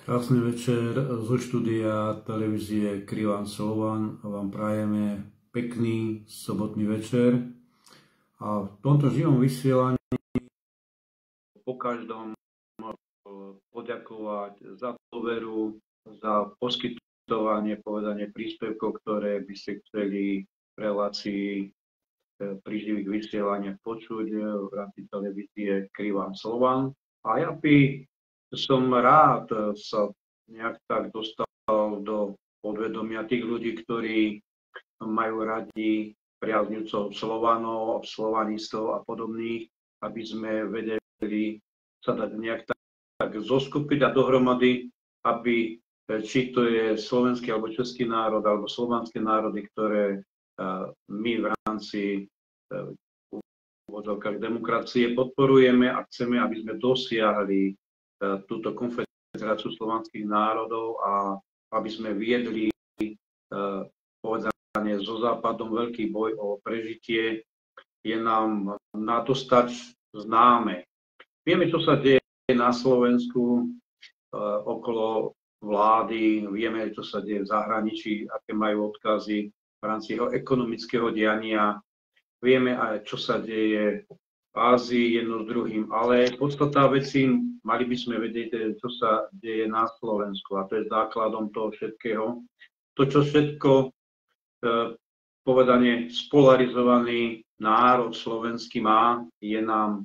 Krásny večer zo štúdia televízie Krivan Slovan. Vám prajeme pekný sobotný večer. A v tomto živom vysielaní po každom poďakovať za dôveru, za poskytovanie, povedanie príspevkov, ktoré by ste chceli v relácii pri živých vysielaniach počuť v rámci televízie Krivan Slovan. A ja by som rád sa nejak tak dostal do podvedomia tých ľudí, ktorí majú radi priaznivcov Slovanov, slovanistov a podobných, aby sme vedeli sa dať nejak tak zoskupiť a dohromady, aby či to je slovenský alebo český národ, alebo slovanské národy, ktoré my v rámci demokracie podporujeme a chceme, aby sme dosiahli túto konfederáciu slovanských národov a aby sme viedli povedanie so Západom veľký boj o prežitie, je nám nadostať známe. Vieme, čo sa deje na Slovensku okolo vlády, vieme, čo sa deje v zahraničí, aké majú odkazy v rámci ekonomického diania, vieme aj, čo sa deje v Ázii jedno s druhým, ale podstata veci, mali by sme vedieť, čo sa deje na Slovensku a to je základom toho všetkého. To, čo všetko povedanie spolarizovaný národ slovenský má, je nám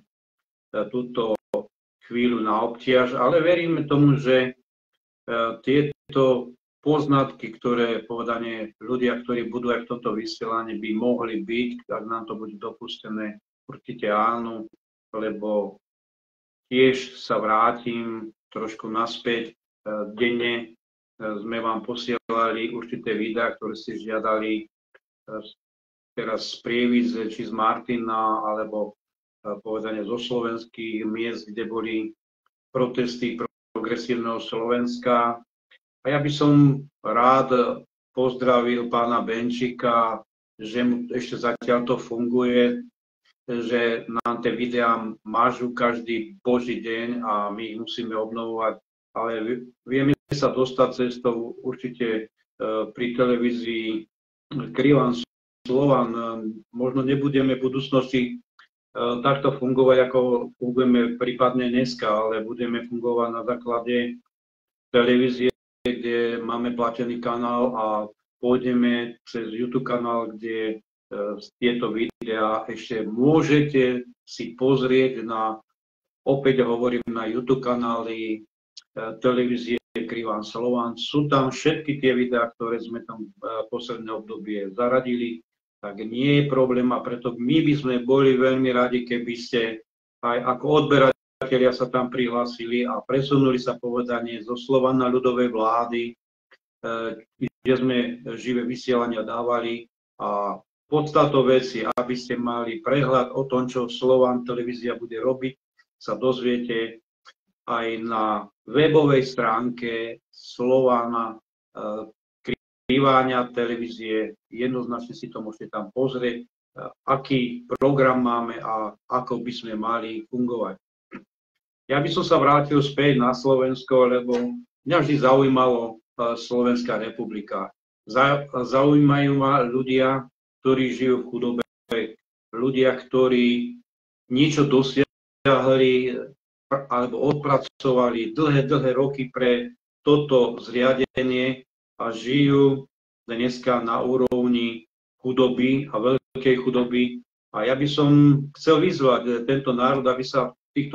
túto chvíľu na obťaž, ale veríme tomu, že tieto poznatky, ktoré povedanie ľudia, ktorí budú aj v tomto vysielaní, by mohli byť, ak nám to bude dopustené, určite áno, lebo tiež sa vrátim trošku naspäť. Denne sme vám posielali určité videá, ktoré ste žiadali teraz z Prievidze, či z Martina, alebo povedanie zo slovenských miest, kde boli protesty progresívneho Slovenska. A ja by som rád pozdravil pána Benčíka, že mu ešte zatiaľ to funguje, že nám tie videá mažú každý boží deň a my ich musíme obnovovať, ale vieme sa dostať cestou určite pri televízii Krivan Slovan. Možno nebudeme v budúcnosti takto fungovať, ako fungujeme prípadne dneska, ale budeme fungovať na základe televízie, kde máme platený kanál a pôjdeme cez YouTube kanál, kde tieto videá ešte môžete si pozrieť na, opäť hovorím, na YouTube kanály televízie Krivan Slovan. Sú tam všetky tie videá, ktoré sme tam v posledné obdobie zaradili, tak nie je problém a preto my by sme boli veľmi radi, keby ste aj ako odberatelia sa tam prihlásili a presunuli sa povedanie zo Slovana ľudovej vlády, kde sme živé vysielania dávali a podstatou veci, aby ste mali prehľad o tom, čo Slovan televízia bude robiť, sa dozviete aj na webovej stránke Slovana Kriváňa televízie. Jednoznačne si to môžete tam pozrieť, aký program máme a ako by sme mali fungovať. Ja by som sa vrátil späť na Slovensko, lebo mňa vždy zaujímalo Slovenská republika. Zaujímajú ma ľudia, ktorí žijú v chudobe, ľudia, ktorí niečo dosiahli alebo odpracovali dlhé roky pre toto zriadenie a žijú dneska na úrovni chudoby a veľkej chudoby. A ja by som chcel vyzvať tento národ, aby sa v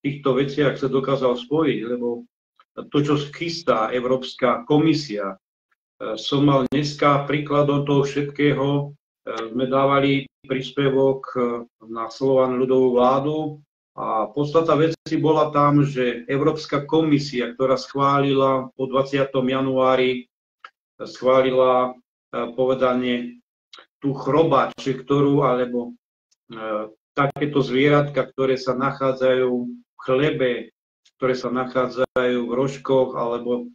týchto veciach sa dokázal spojiť, lebo to, čo chystá Európska komisia, som mal dneska príkladom toho všetkého, sme dávali príspevok na Slovan ľudovú vládu a podstata veci bola tam, že Európska komisia, ktorá schválila po 20. januári, schválila povedanie tú chrobač, ktorú, alebo takéto zvieratka, ktoré sa nachádzajú v chlebe, ktoré sa nachádzajú v rožkoch alebo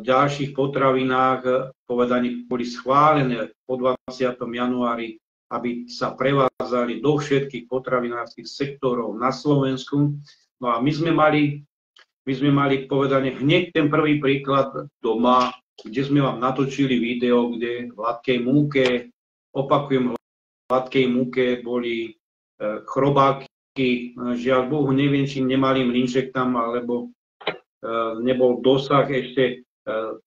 ďalších potravinách, povedaní boli schválené po 20. januári, aby sa prevádzali do všetkých potravinárskych sektorov na Slovensku. No a my sme mali my sme mali povedané hneď ten prvý príklad doma, kde sme vám natočili video, kde v hladkej múke, opakujem, v hladkej múke boli chrobáky, žiaľ Bohu, neviem, či nemali mlynček tam, alebo nebol dosah ešte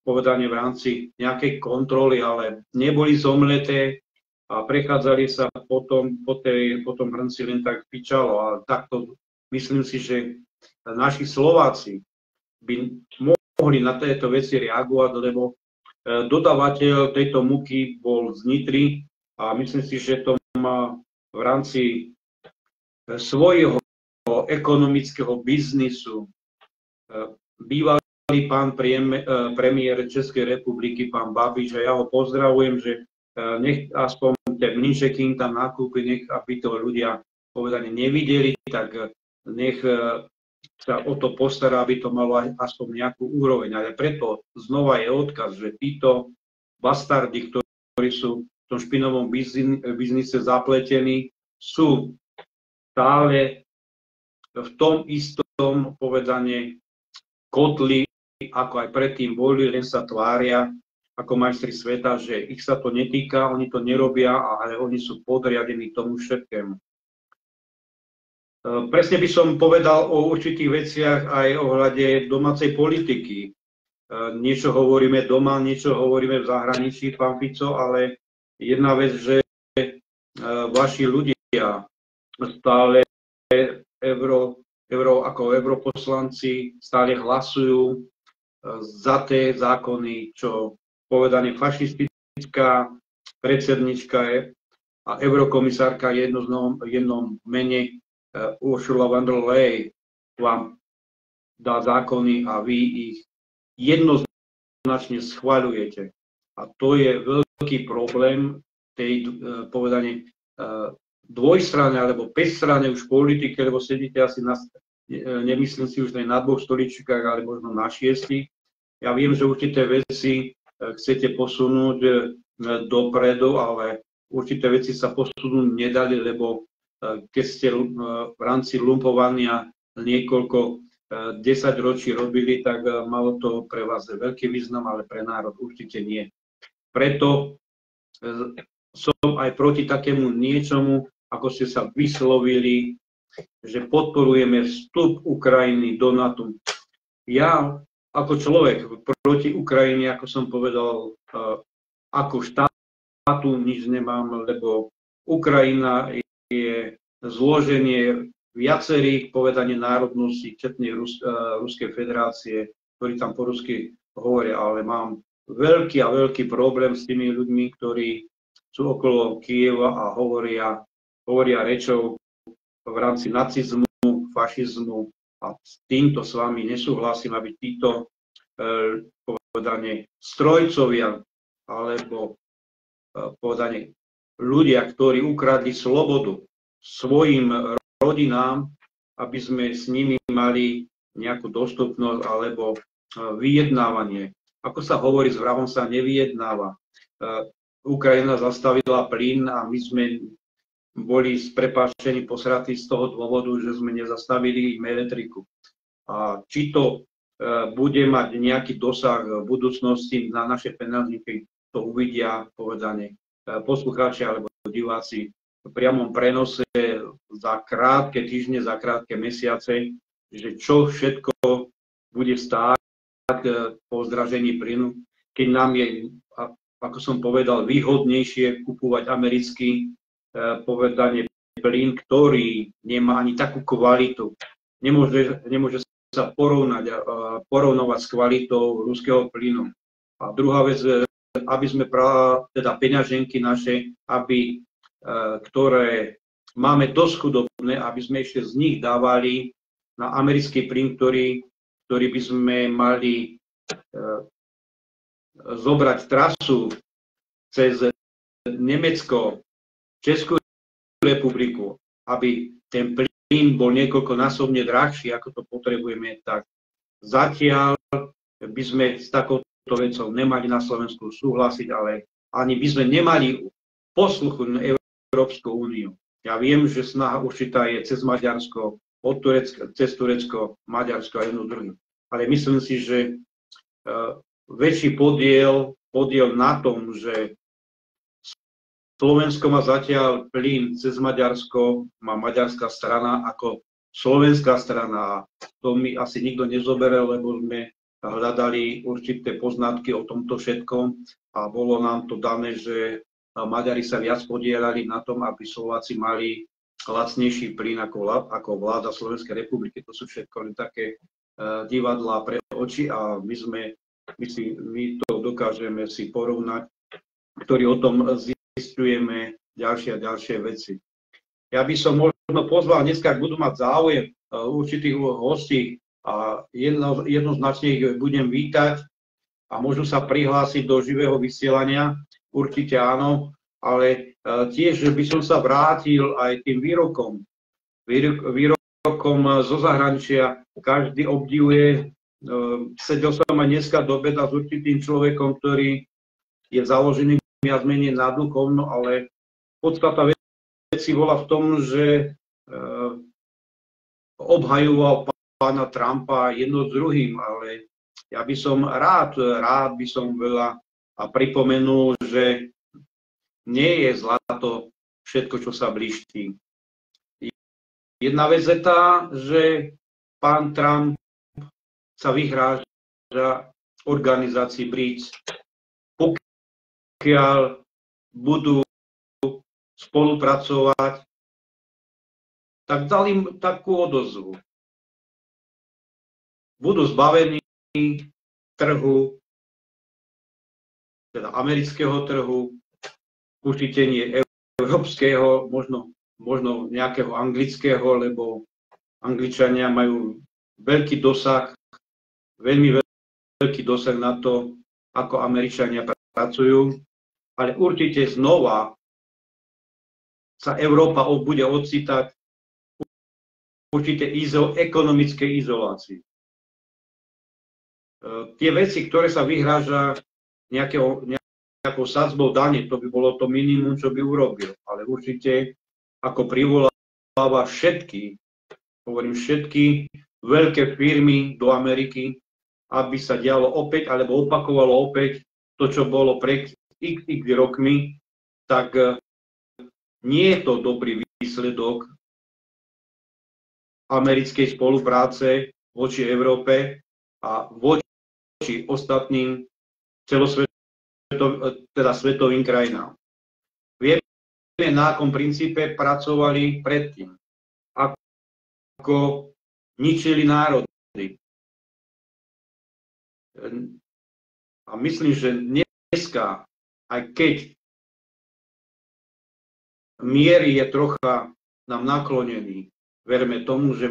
povedané v rámci nejakej kontroly, ale neboli zomleté a prechádzali sa potom po tom hrnci len tak pičalo. A takto myslím si, že naši Slováci by mohli na tieto veci reagovať, lebo dodávateľ tejto múky bol z Nitry a myslím si, že to má v rámci svojho ekonomického biznisu bývalý pán premiér Českej republiky, pán Babiš, a ja ho pozdravujem, že nech aspoň tie mlynčeky im tam nakúpi, nech aby to ľudia povedané nevideli, tak nech sa o to postará, aby to malo aspoň nejakú úroveň. Ale preto znova je odkaz, že títo bastardi, ktorí sú v tom špinovom biznise zapletení, sú stále v tom istom povedane kotli, ako aj predtým boli, len sa tvária ako majstri sveta, že ich sa to netýka, oni to nerobia, ale oni sú podriadení tomu všetkému. Presne by som povedal o určitých veciach aj ohľade domácej politiky. Niečo hovoríme doma, niečo hovoríme v zahraničí, pán Fico, ale jedna vec, že vaši ľudia stále ako europoslanci stále hlasujú za tie zákony, čo povedané fašistická predsednička je a eurokomisárka v jednom mene Ursula von der Leyen vám dá zákony a vy ich jednoznačne schvaľujete. A to je veľký problém tej povedané dvojstrane alebo päťstrane už politike, lebo sedíte asi na, nemyslím si už na dvoch stoličkách, ale možno na 6. Ja viem, že určité veci chcete posunúť dopredu, ale určité veci sa posunúť nedali, lebo keď ste v rámci lumpovania niekoľko 10 ročí robili, tak malo to pre vás veľký význam, ale pre národ určite nie. Preto som aj proti takému niečomu, ako ste sa vyslovili, že podporujeme vstup Ukrajiny do NATO. Ja ako človek proti Ukrajine, ako som povedal, ako štátu nič nemám, lebo Ukrajina je zloženie viacerých povedaní národností, včetne Ruskej federácie, ktorí tam po rusky hovoria, ale mám veľký a veľký problém s tými ľuďmi, ktorí sú okolo Kyjeva a hovoria rečou v rámci nacizmu, fašizmu a s týmto s vami nesúhlasím, aby títo povedane strojcovia alebo povedane ľudia, ktorí ukradli slobodu svojim rodinám, aby sme s nimi mali nejakú dostupnosť alebo vyjednávanie. Ako sa hovorí, s vrahom sa nevyjednáva. Ukrajina zastavila plyn a my sme boli s prepáčením posratí z toho dôvodu, že sme nezastavili im elektriku. A či to bude mať nejaký dosah v budúcnosti na naše peňažníky, to uvidia povedane poslucháči alebo diváci v priamom prenose za krátke týždne, za krátke mesiace, že čo všetko bude stáť po zdražení plynu, keď nám je, ako som povedal, výhodnejšie kupovať americký povedanie plyn, ktorý nemá ani takú kvalitu. Nemôže sa porovnovať s kvalitou ruského plynu. A druhá vec, aby sme teda peňaženky naše, ktoré máme dosť chudobné, aby sme ešte z nich dávali na americký plyn, ktorý by sme mali zobrať trasu cez Nemecko, Českú republiku, aby ten plyn bol niekoľkonásobne drahší, ako to potrebujeme, tak zatiaľ by sme s takouto vecou nemali na Slovensku súhlasiť, ale ani by sme nemali posluchnúť Európsku úniu. Ja viem, že snaha určitá je cez Maďarsko, cez Turecko, Maďarsko a jedno druhé. ale myslím si, že väčší podiel na tom, že Slovensko má zatiaľ plyn cez Maďarsko, má maďarská strana ako slovenská strana. To mi asi nikto nezobere, lebo sme hľadali určité poznatky o tomto všetkom a bolo nám to dané, že Maďari sa viac podielali na tom, aby Slováci mali lacnejší plyn ako vláda Slovenskej republiky. To sú všetko len také divadlá pre oči a my to dokážeme si porovnať, ktorí o tom zistujeme ďalšie a ďalšie veci. Ja by som možno pozval dneska, ak budú mať záujem určitých hostí a jednoznačne ich budem vítať a môžu sa prihlásiť do živého vysielania, určite áno, ale tiež by som sa vrátil aj tým výrokom zo zahraničia. Každý obdivuje. Sedel som aj dneska do obeda s určitým človekom, ktorý je založený viac menej na duchovno, ale podstata veci bola v tom, že obhajoval pána Trumpa jedno s druhým, ale ja by som rád by som veľa a pripomenul, že nie je zlato všetko, čo sa blíští. Jedna vec je tá, že pán Trump sa vyhráža organizácii BRICS. Pokiaľ budú spolupracovať, tak dal im takú odozvu. Budú zbavení trhu, teda amerického trhu, určite nie európskeho, možno nejakého anglického, lebo Angličania majú veľký dosah, veľmi veľký dosah na to, ako Američania pracujú, ale určite znova sa Európa bude ocitať v určitej ekonomickej izolácii. Tie veci, ktoré sa vyhráža nejakou sadzbou dane, to by bolo to minimum, čo by urobil. Ale určite, ako privoláva všetky veľké firmy do Ameriky, aby sa dialo opäť, alebo opakovalo opäť to, čo bolo pred x rokmi, tak nie je to dobrý výsledok americkej spolupráce voči Európe a voči ostatným svetovým krajinám. Vieme, na akom princípe pracovali predtým, ako ničili národy. A myslím, že dneska, aj keď mier je trocha nám naklonený, verme tomu, že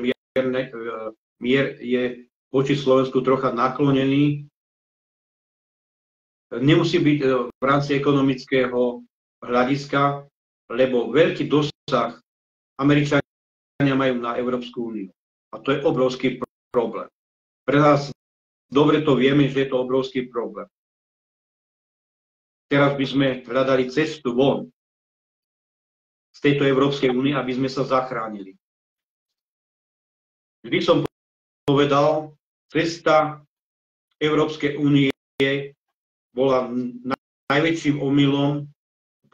mier je voči Slovensku trocha naklonený, nemusí byť v rámci ekonomického hľadiska, lebo veľký dosah Američania majú na Európsku úniu. A to je obrovský problém. Pre nás dobre to vieme, že je to obrovský problém. Teraz by sme hľadali cestu von z tejto Európskej únie, aby sme sa zachránili. Vždy som povedal, cesta Európskej únie bola najväčším omylom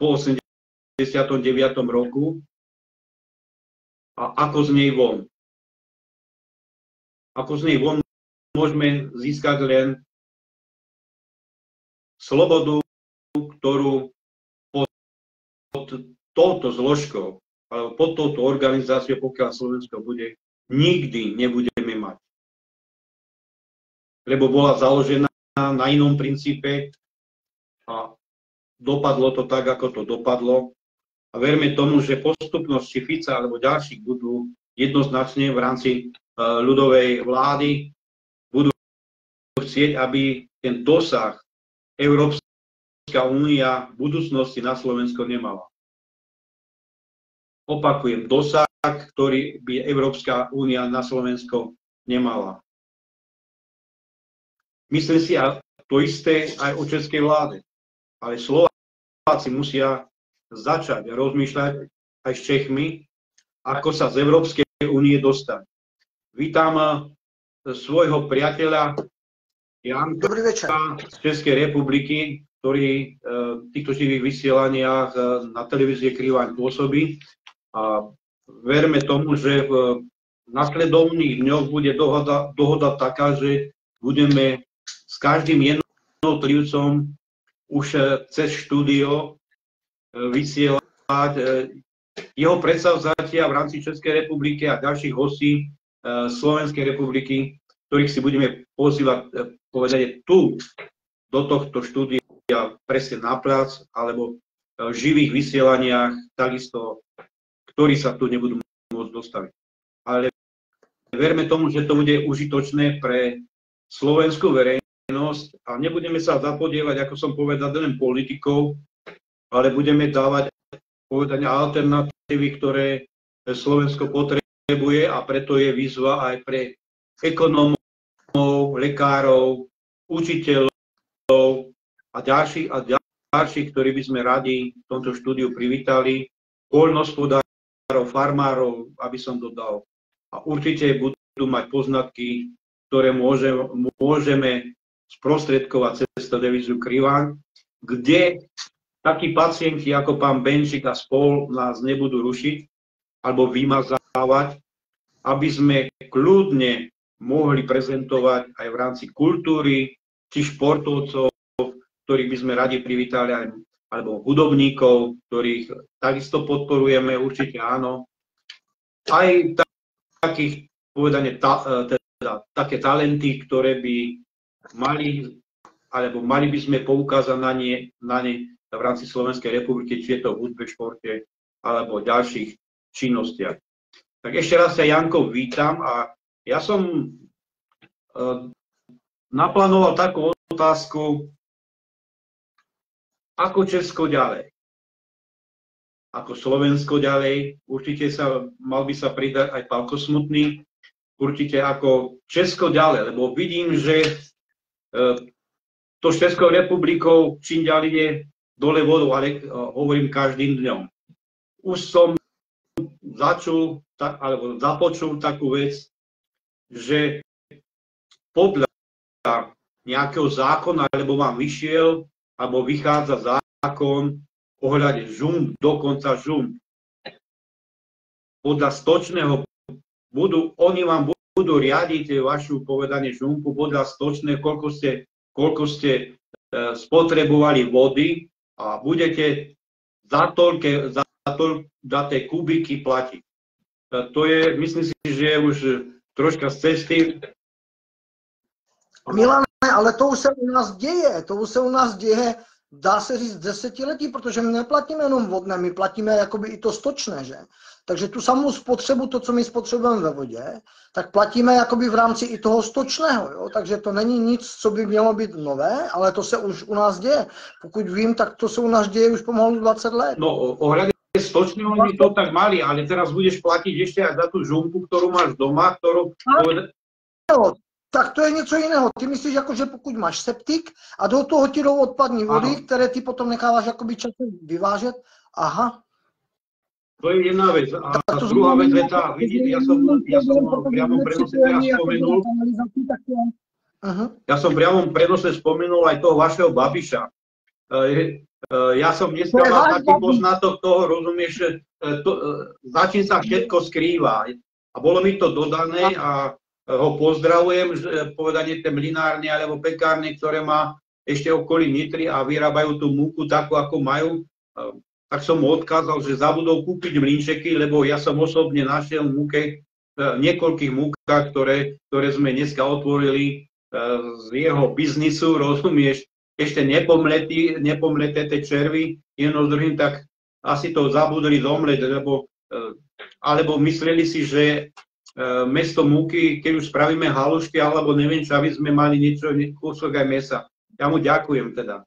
po 89. roku. A ako z nej von? Ako z nej von môžeme získať len slobodu, ktorú pod touto zložkou, alebo pod touto organizáciou, pokiaľ Slovensko bude, nikdy nebudeme mať. Lebo bola založená na inom princípe a dopadlo to tak, ako to dopadlo. A verme tomu, že postupnosti Fica alebo ďalších budú jednoznačne v rámci ľudovej vlády budú chcieť, aby ten dosah Európska únia v budúcnosti na Slovensko nemala. Opakujem, dosah, ktorý by Európska únia na Slovensko nemala. Myslím si to isté aj o českej vláde. Ale Slováci musia začať rozmýšľať aj s Čechmi, ako sa z Európskej únie dostať. Vítam svojho priateľa Janka z Českej republiky, ktorý v týchto živých vysielaniach na televízie Kriváň pôsobí. A verme tomu, že v nasledovných dňoch bude dohoda taká, že budeme s každým jednotlivcom už cez štúdio vysielať jeho predsavzatia v rámci Českej republiky a ďalších hostí Slovenskej republiky, ktorých si budeme pozývať povedať tu do tohto štúdia presne na plac alebo v živých vysielaniach, takisto, ktorí sa tu nebudú môcť dostaviť. Ale verme tomu, že to bude užitočné pre slovenskú verejnosť a nebudeme sa zapodievať, ako som povedal, len politikou, ale budeme dávať povedania alternatívy, ktoré Slovensko potrebuje a preto je výzva aj pre ekonómov, lekárov, učiteľov a ďalších, ktorí by sme radi v tomto štúdiu privítali, poľnohospodárov, farmárov, aby som dodal. A určite budú mať poznatky, ktoré môžeme sprostredkovať cez televíziu Kriváň, kde takí pacienti ako pán Benčík a spol nás nebudú rušiť alebo vymazávať, aby sme kľudne mohli prezentovať aj v rámci kultúry či športovcov, ktorých by sme radi privítali, alebo hudobníkov, ktorých takisto podporujeme, určite áno. Aj takých, povedane, také talenty, ktoré by mali, alebo mali by sme poukázať na ne v rámci Slovenskej republiky, či je to v hudbe, športe, alebo ďalších činnostiach. Tak ešte raz sa, Janko, vítam a ja som naplánoval takú otázku, ako Česko ďalej, ako Slovensko ďalej, určite mal by sa pridať aj Pálko Smutný, určite ako Česko ďalej, lebo vidím, že to s Českou republikou čím ďalej je dole vodou, ale hovorím každým dňom. Už som započul takú vec, že podľa nejakého zákona, alebo vám vyšiel, alebo vychádza zákon ohľade žump, dokonca žump. Podľa stočného oni vám budú riadiť vašu povedanie žumpu podľa stočného, koľko ste spotrebovali vody a budete za tie kubiky platiť. To je, myslím si, že je už troška z cesty. Milane, ale to už se u nás děje, dá se říct desetiletí, protože my neplatíme jenom vodné, my platíme jakoby i to stočné, že? Takže tu samou spotřebu, to, co my spotřebujeme ve vodě, tak platíme jakoby v rámci i toho stočného, jo? Takže to není nic, co by mělo být nové, ale to se už u nás děje. Pokud vím, tak to se u nás děje už pomalu 20 let. No, ohľadne stočného my to tak mali, ale teraz budeš platiť ešte aj za tú žumpu, ktorú máš doma, ktorú... Tak to je něco jiného. Ty myslíš, jako, že pokud máš septik a do toho ti jdou odpadní vody, ano, které ty potom necháváš jakoby časem vyvážet. Aha. To je jedna vec. A druhá vec je tá, vidíte, ja som v priamom prenose teraz spomenul, ja som v priamom prenose spomenul aj toho vašeho Babiša. Ja som dneska mal taký poznatok toho, rozumieš, za čím sa všetko skrýva. A bolo mi to dodané a ho pozdravujem, povedanie tie mlynárne alebo pekárne, ktoré má ešte okolí Nitry a vyrábajú tú múku takú, ako majú. Tak som mu odkázal, že zabudol kúpiť mlynčeky, lebo ja som osobne našiel múke, niekoľkých múkach, ktoré sme dneska otvorili z jeho biznisu, rozumieš, ešte nepomleté tie červy, jedno z druhým, tak asi to zabudli zomleť, alebo mysleli si, že mesto múky, keď už spravíme halušky, alebo neviem, čo, aby sme mali niečo, kúsok aj mesa. Ja mu ďakujem teda.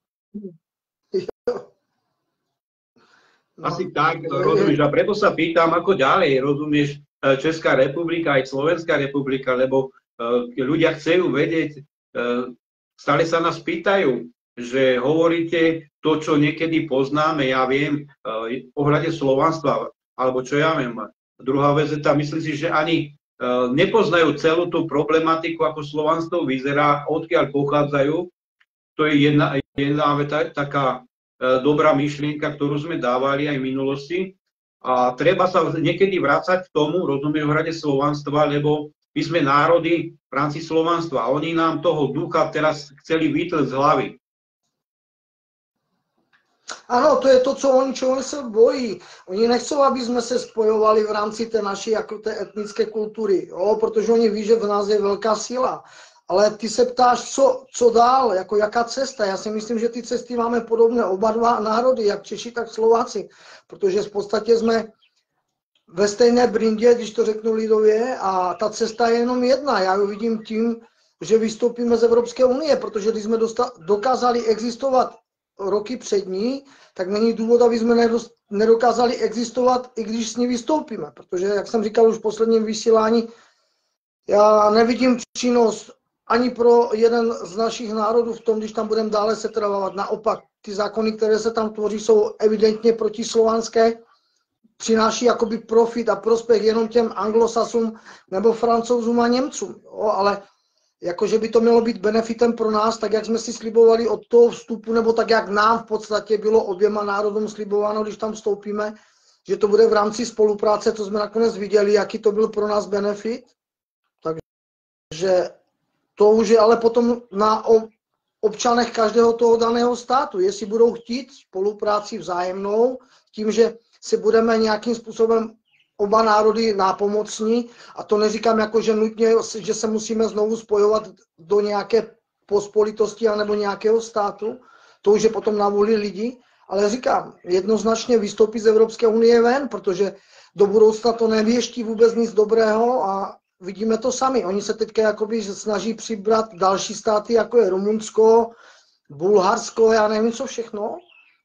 Asi tak, rozumieš, a preto sa pýtam, ako ďalej, rozumieš, Česká republika, aj Slovenská republika, lebo ľudia chcú vedieť, stále sa nás pýtajú, že hovoríte to, čo niekedy poznáme, ja viem, ohľade slovanstva, alebo čo ja viem. Druhá vec je tá, myslím si, že ani nepoznajú celú tú problematiku, ako slovanstvo vyzerá, odkiaľ pochádzajú. To je jedna taká dobrá myšlienka, ktorú sme dávali aj v minulosti. A treba sa niekedy vrácať k tomu, rozumieš, v rade slovanstva, lebo my sme národy v rámci slovanstva a oni nám toho ducha teraz chceli vytlť z hlavy. Ano, to je to, čo oni se bojí. Oni nechcou, aby jsme se spojovali v rámci té naší jako té etnické kultury, jo? Protože oni ví, že v nás je velká síla. Ale ty se ptáš, co dál, jako jaká cesta. Já si myslím, že ty cesty máme podobné oba dva národy, jak Češi, tak Slováci. Protože v podstatě jsme ve stejné brindě, když to řeknu lidově, a ta cesta je jenom jedna. Já ji vidím tím, že vystoupíme z Evropské unie, protože když jsme dokázali existovat roky před ní, tak není důvod, aby jsme nedokázali existovat, i když s ní vystoupíme. Protože, jak jsem říkal už v posledním vysílání, já nevidím přínos ani pro jeden z našich národů v tom, když tam budeme dále setrvávat. Naopak, ty zákony, které se tam tvoří, jsou evidentně protislovanské, přináší jakoby profit a prospěch jenom těm anglosasům nebo Francouzům a Němcům. Jo? Ale jakože by to mělo být benefitem pro nás, tak jak jsme si slibovali od toho vstupu, nebo tak jak nám v podstatě bylo oběma národům slibováno, když tam vstoupíme, že to bude v rámci spolupráce, to jsme nakonec viděli, jaký to byl pro nás benefit. Takže to už je ale potom na občanech každého toho daného státu, jestli budou chtít spolupráci vzájemnou, tím, že si budeme nějakým způsobem oba národy nápomocní, a to neříkám jako, že nutně, že se musíme znovu spojovat do nějaké pospolitosti anebo nějakého státu, to už je potom na vůli lidí, ale říkám, jednoznačně vystoupit z Evropské unie ven, protože do budoucna to nevěští vůbec nic dobrého a vidíme to sami. Oni se teďka jakoby snaží přibrat další státy, jako je Rumunsko, Bulharsko, já nevím co všechno,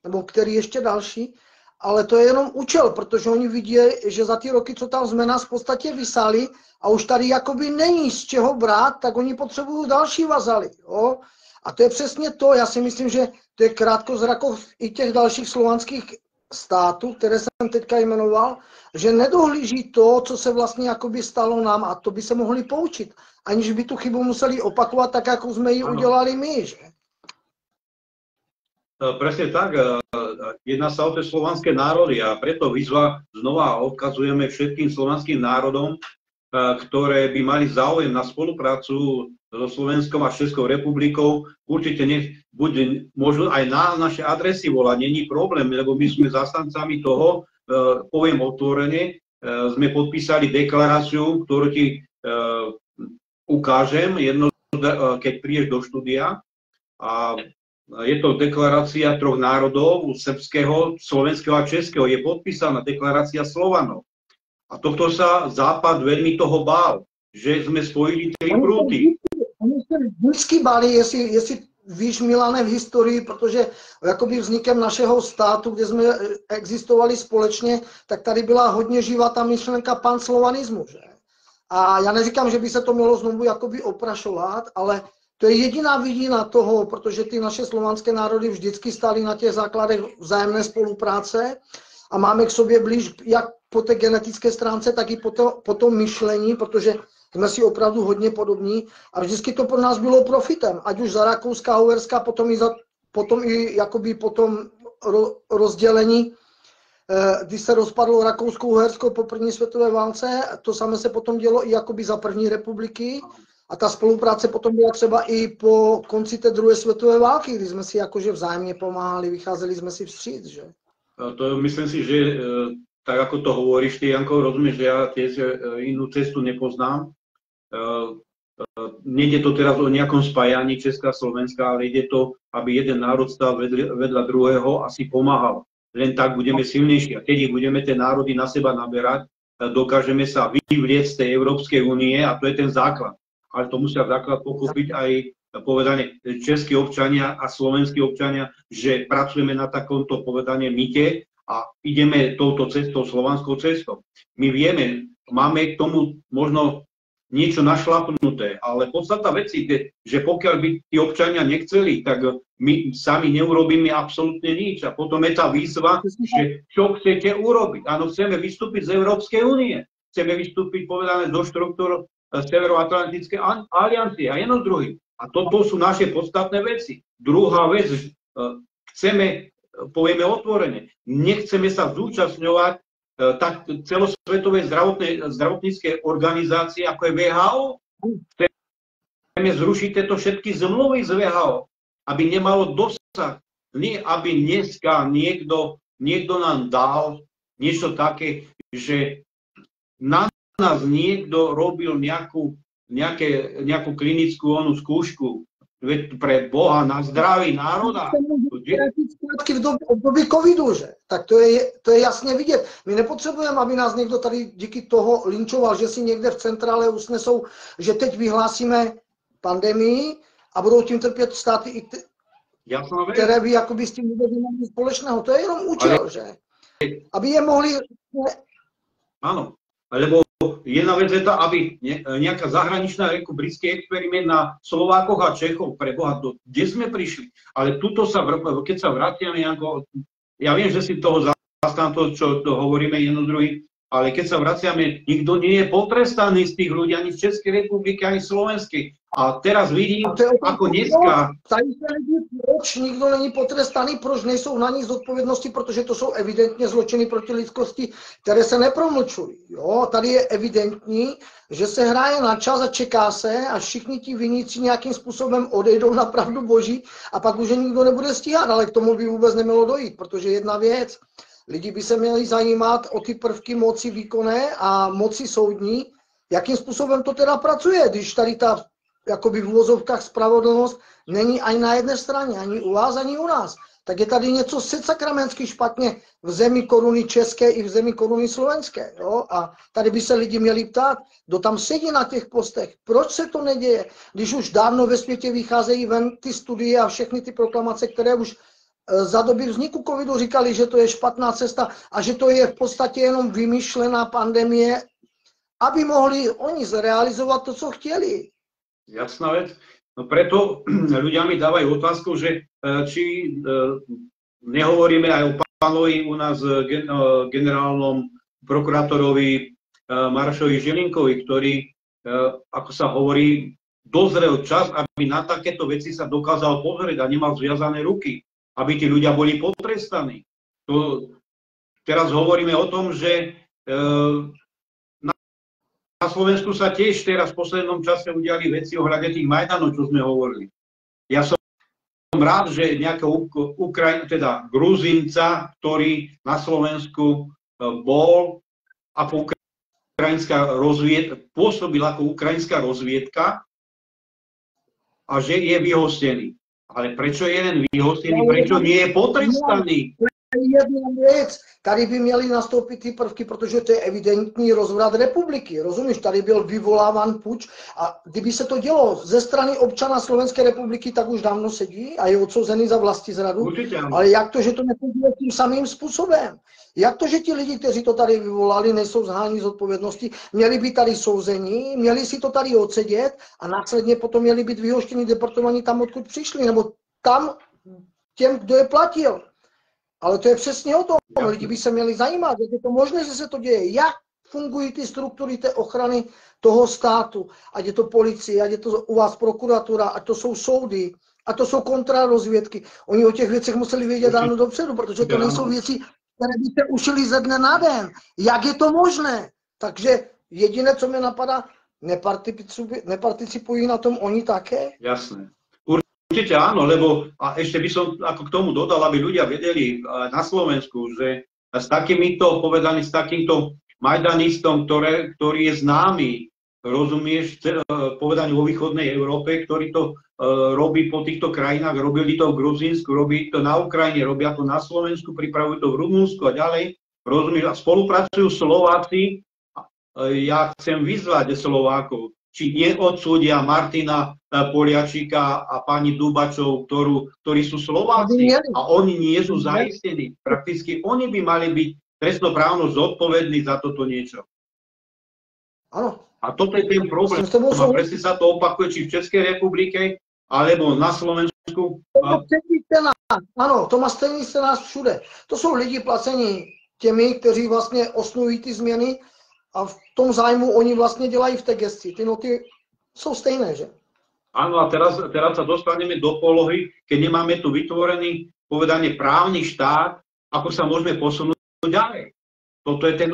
nebo který ještě další, ale to je jenom účel, protože oni vidí, že za ty roky, co tam jsme, nás v podstatě vysáli a už tady jakoby není z čeho brát, tak oni potřebují další vazaly. Jo? A to je přesně to, já si myslím, že to je krátkozrakost i těch dalších slovanských států, které jsem teďka jmenoval, že nedohlíží to, co se vlastně jakoby stalo nám, a to by se mohli poučit, aniž by tu chybu museli opakovat tak, jako jsme ji udělali my. Že? Presne tak, jedná sa o tie slovanské národy a preto výzva znova odkazujeme všetkým slovanským národom, ktoré by mali záujem na spoluprácu so Slovenskom a Českou republikou. Určite môžu aj na naše adresy volať, není problém, lebo my sme zastancami toho, poviem otvorene, sme podpísali deklaráciu, ktorú ti ukážem, keď prídeš do štúdia. A je to deklarácia troch národov, srbského, slovenského a českého. Je podpísaná deklarácia Slovanov. A tohto sa Západ veľmi toho bál, že sme spojili tri prúty. Oni se vždycky báli, jestli víš, Milane, v historii, protože jakoby vznikem našeho státu, kde jsme existovali společně, tak tady byla hodně živá ta myšlenka panslovanismu. Že? A já neříkám, že by se to mělo znovu jakoby oprašovat, ale to je jediná vidina toho, protože ty naše slovanské národy vždycky stály na těch základech vzájemné spolupráce a máme k sobě blíž jak po té genetické stránce, tak i po tom myšlení, protože jsme si opravdu hodně podobní a vždycky to pro nás bylo profitem, ať už za Rakouska, Uherska, potom i jakoby po tom rozdělení, když se rozpadlo Rakousko-Uhersko po první světové válce, to samé se potom dělo i jakoby za první republiky. A ta spolupráce potom byla třeba i po konci té druhé světové války, kdy jsme si jakože vzájemně pomáhali, vycházeli jsme si vstříc, že? To myslím si, že tak ako to hovoríš, ty, Janko, rozumieš, že ja tiež inú cestu nepoznám. Nejde to teraz o nejakom spájaní Česka a Slovenska, ale ide to, aby jeden národ stál vedľa druhého a si pomáhal. Len tak budeme silnejší. A keď ich budeme tie národy na seba naberať, dokážeme sa vyvlieť z tej Európskej únie a to je ten základ. Ale to musia základ pochopiť aj povedane českí občania a slovenskí občania, že pracujeme na takomto povedane mite a ideme touto cestou, slovanskou cestou. My vieme, máme k tomu možno niečo našlapnuté, ale podstata veci je, že pokiaľ by tí občania nechceli, tak my sami neurobíme absolútne nič. A potom je tá výzva, že čo chcete urobiť. Áno, chceme vystúpiť z Európskej únie. chceme vystúpiť, povedané, do štruktúr Severoatlantickej aliancie a jedno s druhým. A toto sú naše podstatné veci. Druhá vec, chceme, povieme otvorene, nechceme sa zúčastňovať tak celosvetovej zdravotníckej organizácie, ako je VHO. Chceme zrušiť tieto všetky zmluvy z VHO, aby nemalo dosah. Nie, aby dneska niekto nám dal niečo také, že na nás niekto robil nejakú klinickú skúšku pre Boha na zdraví národa. V období covidu, že? Tak to je jasně vidět. My nepotřebujeme, aby nás někdo tady díky toho linčoval, že si někde v centrále usnesou, že teď vyhlásíme pandemii a budou tím trpět státy, které by jakoby s tím vůbec neměli společného. To je jenom účel, že? Aby je mohli... Áno, lebo jedna vec je to, aby nejaká zahraničná britský experiment na Slovákoch a Čechov, pre Boha, kde sme prišli. Ale tuto keď sa vrátime, ja viem, že si toho zastán to, čo hovoríme jedno druhý, ale keď sa vraciame, nikto nie je potrestaný z tých ľudí, ani z Českej republiky, ani Slovenskej. A teraz vidím, ako dneska... Proč nikdo není potrestaný, proč nejsou na nich zodpovědnosti, protože to jsou evidentně zločiny proti lidskosti, které se nepromlčují. Jo? Tady je evidentní, že se hraje na čas a čeká se, až všichni ti viníci nějakým způsobem odejdou na pravdu boží a pak už nikdo nebude stíhat, ale k tomu by vůbec nemělo dojít, protože jedna věc, lidi by se měli zajímat o ty prvky moci výkonné a moci soudní, jakým způsobem to teda pracuje, když tady ta jakoby v uvozovkách spravedlnost není ani na jedné straně, ani u vás, ani u nás. Tak je tady něco sakramensky špatně v zemi koruny české i v zemi koruny slovenské. Jo? A tady by se lidi měli ptát, kdo tam sedí na těch postech, proč se to neděje, když už dávno ve světě vycházejí ven ty studie a všechny ty proklamace, které už za doby vzniku covidu říkali, že to je špatná cesta a že to je v podstatě jenom vymyšlená pandemie, aby mohli oni zrealizovat to, co chtěli. Jasná vec. No preto ľudia mi dávajú otázku, že či nehovoríme aj o pánovi u nás generálnom prokurátorovi Marošovi Žilinkovi, ktorý, ako sa hovorí, dozrel čas, aby na takéto veci sa dokázal pozrieť a nemal zviazané ruky, aby tí ľudia boli potrestaní. Teraz hovoríme o tom, že na Slovensku sa tiež teraz v poslednom čase udiali veci ohľadne tých Majdanov, čo sme hovorili. Ja som rád, že nejakého Gruzínca, ktorý na Slovensku bol ako pôsobil ako ukrajinská rozviedka a že je vyhostený. Ale prečo je jeden vyhostený, prečo nie je potrestaný? Jedna věc, tady by měly nastoupit ty prvky, protože to je evidentní rozvrat republiky. Rozumíš, tady byl vyvoláván puč a kdyby se to dělo ze strany občana Slovenské republiky, tak už dávno sedí a je odsouzený za vlastizradu. Ale jak to, že to nechodí tím samým způsobem? Jak to, že ti lidi, kteří to tady vyvolali, nejsou zháni z odpovědnosti, měli by tady souzení, měli si to tady odsedět a následně potom měli být vyhoštěni, deportovaní tam, odkud přišli, nebo tam těm, kdo je platil. Ale to je přesně o tom. Lidi by se měli zajímat, jak je to možné, že se to děje. Jak fungují ty struktury té ochrany toho státu. Ať je to policie, ať je to u vás prokuratura, ať to jsou soudy, ať to jsou kontrarozvědky. Oni o těch věcech museli vědět dávno dopředu, protože to nejsou věci, které by se ušily ze dne na den. Jak je to možné? Takže jediné, co mě napadá, neparticipují na tom oni také? Jasné. Určite áno, lebo a ešte by som ako k tomu dodal, aby ľudia vedeli na Slovensku, že s takýmto majdanistom, ktorý je známy, rozumieš, povedaný vo východnej Európe, ktorý to robí po týchto krajinách, robili to v Gruzínsku, robí to na Ukrajine, robia to na Slovensku, pripravujú to v Rumunsku a ďalej, rozumieš, a spolupracujú Slováci. Ja chcem vyzvať Slovákov, či neodsúdia Martina Poliačika a pani Dubačov, ktorí sú Slováci a oni nie sú zaistení. Prakticky oni by mali byť trestnoprávno zodpovední za toto niečo. Áno. A toto je ten problém. A presne sa to opakuje či v Českej republike, alebo na Slovensku. Áno, to má stejný scénář všude. To jsou lidi placení těmi, kteří vlastně osnují ty změny a v tom zájmu oni vlastně dělají v té gesci. Ty noty jsou stejné, že? Áno, a teraz sa dostaneme do polohy, keď nemáme tu vytvorený, povedané, právny štát, ako sa môžeme posunúť ďalej. Toto je ten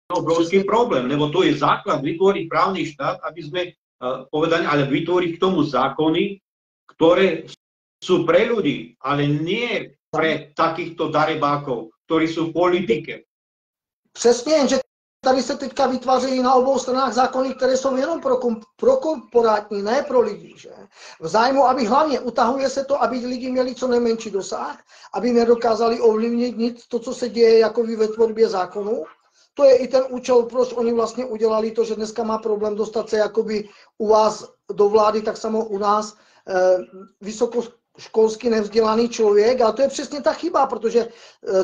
obrovský problém, lebo to je základ vytvoriť právny štát, aby sme povedané, ale vytvoriť k tomu zákony, ktoré sú pre ľudí, ale nie pre takýchto darebákov, ktorí sú v politike. Přesně, že tady se teďka vytvářejí na obou stranách zákony, které jsou jenom pro korporátní, ne pro lidi. Že? V zájmu, aby hlavně utahuje se to, aby lidi měli co nejmenší dosah, aby nedokázali ovlivnit nic, to, co se děje jako ve tvorbě zákonů. To je i ten účel, proč oni vlastně udělali to, že dneska má problém dostat se jakoby u vás do vlády, tak samo u nás vysokoškolsky nevzdělaný člověk. A to je přesně ta chyba, protože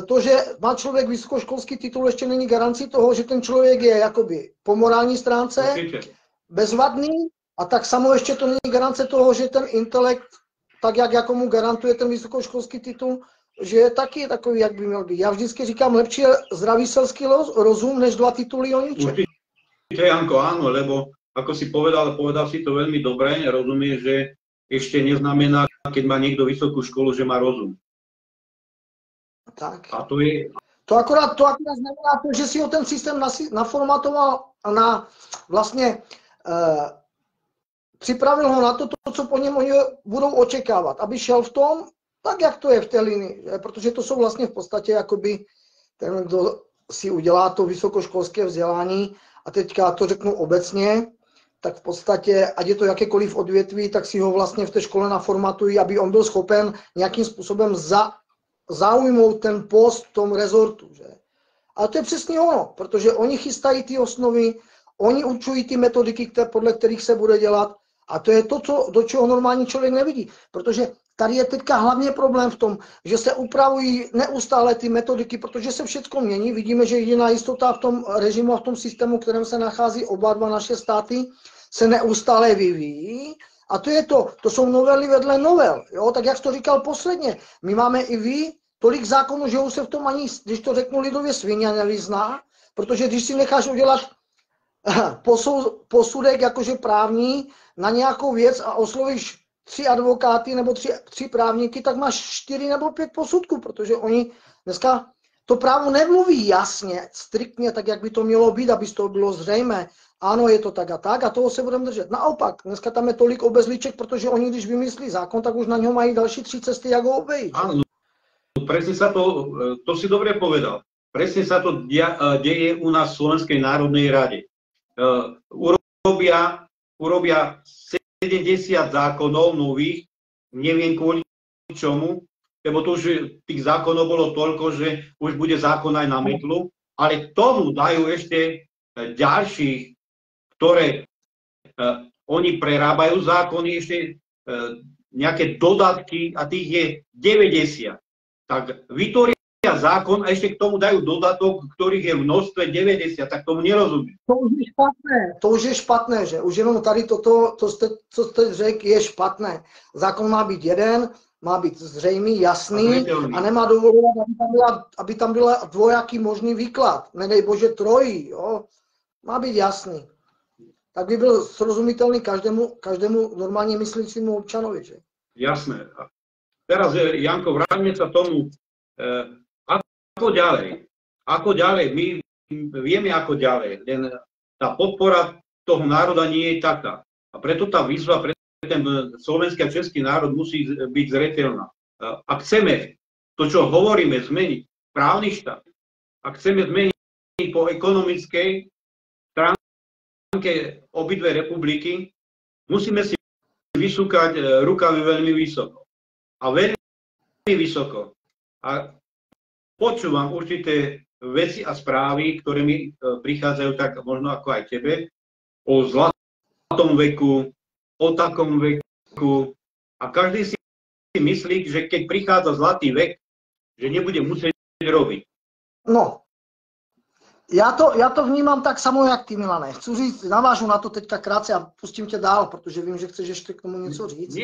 to, že má člověk vysokoškolský titul, ještě není garancí toho, že ten člověk je jakoby po morální stránce bezvadný, a tak samo ještě to není garance toho, že ten intelekt, tak jak jako mu garantuje ten vysokoškolský titul, že je taky takový, jak by měl být. Já vždycky říkám, lepší je zdravý selský rozum, než 2 tituly o ničem. Určite, Janko, áno, lebo ako si povedal si to veľmi dobre, rozumieš, že ešte neznamená, keď má niekto vysokú školu, že má rozum. Tak. A to je... To akorát znamená to, že si ho ten systém naformatoval a vlastně připravil ho na to, co po něm oni budou očekávat, aby šel v tom, tak jak to je v té linii, že? Protože to jsou vlastně v podstatě jakoby ten, kdo si udělá to vysokoškolské vzdělání, a teďka to řeknu obecně, tak v podstatě, ať je to jakékoliv odvětví, tak si ho vlastně v té škole naformatují, aby on byl schopen nějakým způsobem zaujmout ten post v tom rezortu. Že? A to je přesně ono, protože oni chystají ty osnovy, oni určují ty metodiky, podle kterých se bude dělat, a to je to, do čeho normální člověk nevidí, protože tady je teďka hlavně problém v tom, že se upravují neustále ty metodiky, protože se všechno mění. Vidíme, že jediná jistota v tom režimu a v tom systému, v kterém se nachází oba dva naše státy, se neustále vyvíjí. A to jsou novely vedle novel. Jo? Tak jak jsi to říkal posledně, my máme i vy tolik zákonů, že už se v tom ani, když to řeknu lidově, svině nevyzná, protože když si necháš udělat posudek jakože právní na nějakou věc a oslovíš 3 advokáty nebo 3 právníky, tak máš 4 nebo 5 posudků, protože oni dneska to právo nemluví jasně, striktně, tak jak by to mělo být, aby z toho bylo zřejmé. Ano, je to tak a toho se budeme držet. Naopak, dneska tam je tolik obezliček, protože oni, když vymyslí zákon, tak už na něho mají další 3 cesty, jak ho obejít. Áno, presne sa to si dobre povedal. Presne sa to deje u nás v Slovenskej národnej rade. Urobia 70 zákonov nových, neviem kvôli čomu, lebo to už tých zákonov bolo toľko, že už bude zákon aj na metlu, ale k tomu dajú ešte ďalších, ktoré oni prerábajú zákony, ešte nejaké dodatky, a tých je 90. Tak vytvoria zákon a ešte k tomu dajú dodatok, ktorých je v množstve 90, tak tomu nerozumím. To už je špatné, že? Už jenom tady toto, co jste řekl, je špatné. Zákon má být jeden, má být zřejmý, jasný a nemá dovolovat, aby tam byl dvojaký možný výklad. Nedej bože trojí, jo? Má být jasný. Tak by byl srozumitelný každému normálně myslícímu občanovi, že? Jasné. Teraz, Janko, vráťme sa tomu, ako ďalej. Ako ďalej? My vieme, ako ďalej. Len tá podpora toho národa nie je taká. A preto tá výzva pre ten slovenský a český národ musí byť zreteľná. Ak chceme to, čo hovoríme, zmeniť právny štát, ak chceme zmeniť po ekonomickej stránke obidve republiky, musíme si vysúkať rukavy veľmi vysoko. A veľmi vysoko. A počúvam určité veci a správy, ktoré mi prichádzajú tak možno ako aj tebe, o zlatom veku, o takom veku. A každý si myslí, že keď prichádza zlatý vek, že nebude musieť robiť. No, já to vnímám tak samo, jak ty, Milane. Chci říct, navážu na to teďka krátce a pustím tě dál, protože vím, že chceš ještě k tomu něco říct.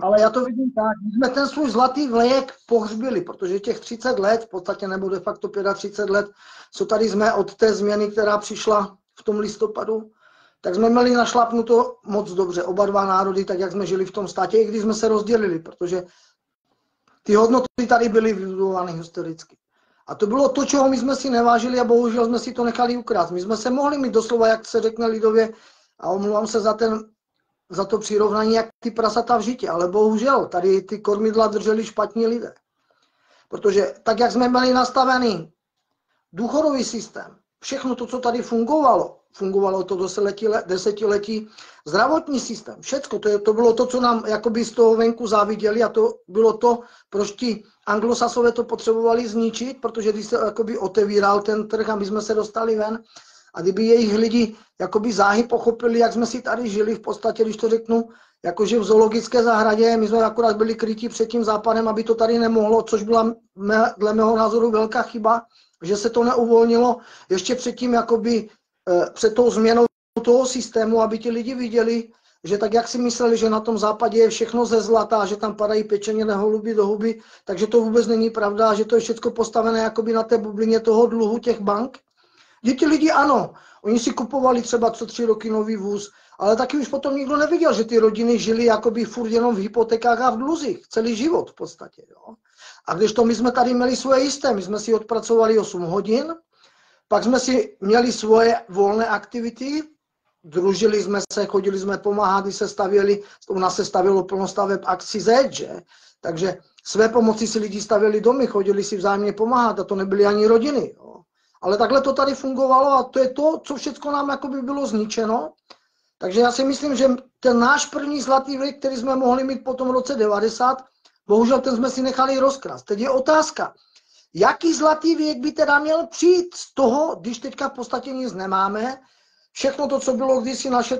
Ale já to vidím tak, my jsme ten svůj zlatý věk pohřbili, protože těch 30 let, v podstatě nebo de facto 35 let, co tady jsme od té změny, která přišla v tom listopadu, tak jsme měli našlapnuto moc dobře, oba dva národy, tak jak jsme žili v tom státě, i když jsme se rozdělili, protože ty hodnoty tady byly vybudovány historicky. A to bylo to, čeho my jsme si nevážili a bohužel jsme si to nechali ukrást. My jsme se mohli mít doslova, jak se řekne lidově, a omlouvám se za to přirovnání, jak ty prasata v žitě, ale bohužel tady ty kormidla drželi špatní lidé. Protože tak, jak jsme měli nastavený důchodový systém, všechno to, co tady fungovalo to desetiletí, zdravotní systém, všecko, to bylo to, co nám jakoby z toho venku záviděli a to bylo to, proč ti anglosasové to potřebovali zničit, protože když se jakoby otevíral ten trh a my jsme se dostali ven a kdyby jejich lidi jakoby záhy pochopili, jak jsme si tady žili, v podstatě, když to řeknu, jakože v zoologické zahradě, my jsme akorát byli kryti před tím západem, aby to tady nemohlo, což byla dle mého názoru velká chyba, že se to neuvolnilo ještě předtím, jakoby před tou změnou toho systému, aby ti lidi viděli, že tak, jak si mysleli, že na tom západě je všechno ze zlata, že tam padají pečeněné holuby do huby, takže to vůbec není pravda, že to je všechno postavené jakoby na té bublině toho dluhu těch bank. Ti lidi ano, oni si kupovali třeba co 3 roky nový vůz, ale taky už potom nikdo neviděl, že ty rodiny žili jakoby furt jenom v hypotékách a v dluzích, celý život v podstatě. Jo. A když to my jsme tady měli svoje jisté, my jsme si odpracovali 8 hodin, pak jsme si měli svoje volné aktivity, družili jsme se, chodili jsme pomáhat, když se stavěli, u nás se stavělo plno staveb akcí Z, že? Takže své pomoci si lidi stavěli domy, chodili si vzájemně pomáhat a to nebyly ani rodiny. Jo. Ale takhle to tady fungovalo a to je to, co všechno nám jakoby bylo zničeno. Takže já si myslím, že ten náš první zlatý věk, který jsme mohli mít po tom roce 90, bohužel ten jsme si nechali rozkrást. Teď je otázka, jaký zlatý věk by teda měl přijít z toho, když teďka v podstatě nic nemáme, všechno to, co bylo kdysi naše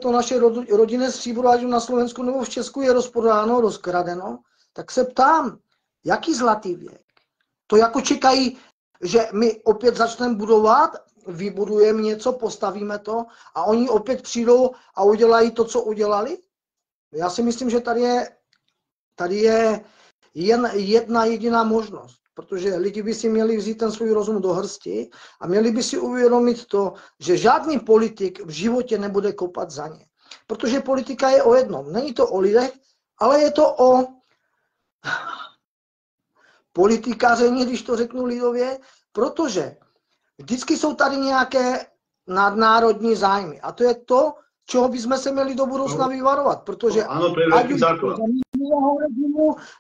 rodinné stříbro, ať na Slovensku nebo v Česku, je rozprodáno, rozkradeno, tak se ptám, jaký zlatý věk? To jako čekají, že my opět začneme budovat, vybudujeme něco, postavíme to a oni opět přijdou a udělají to, co udělali? Já si myslím, že tady je jen jedna jediná možnost, protože lidi by si měli vzít ten svůj rozum do hrsti a měli by si uvědomit to, že žádný politik v životě nebude kopat za ně. Protože politika je o jednom. Není to o lidech, ale je to o politikaření, když to řeknu lidově, protože vždycky jsou tady nějaké nadnárodní zájmy. A to je to, čeho bychom se měli do budoucna vyvarovat, protože ano, to je velký základ.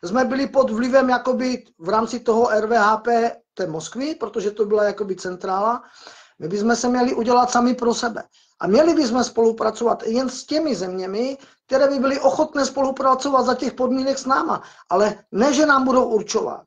Jsme byli pod vlivem jakoby v rámci toho RVHP té Moskvy, protože to byla jakoby centrála. My bychom se měli udělat sami pro sebe. A měli bychom spolupracovat jen s těmi zeměmi, které by byly ochotné spolupracovat za těch podmínek s náma. Ale ne, že nám budou určovat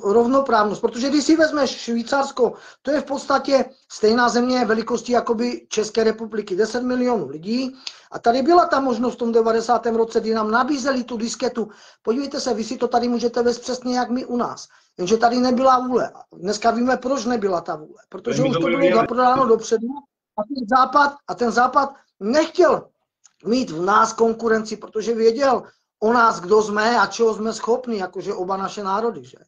rovnoprávnost, protože když si vezmeš Švýcarsko, to je v podstatě stejná země velikosti jakoby České republiky, 10 milionů lidí a tady byla ta možnost v tom 90. roce, kdy nám nabízeli tu disketu, podívejte se, vy si to tady můžete vést přesně jak my u nás, jenže tady nebyla vůle. Dneska víme, proč nebyla ta vůle, protože už to bylo zaprodáno dopředu a ten západ nechtěl mít v nás konkurenci, protože věděl o nás, kdo jsme a čeho jsme schopni, jakože oba naše národy, že?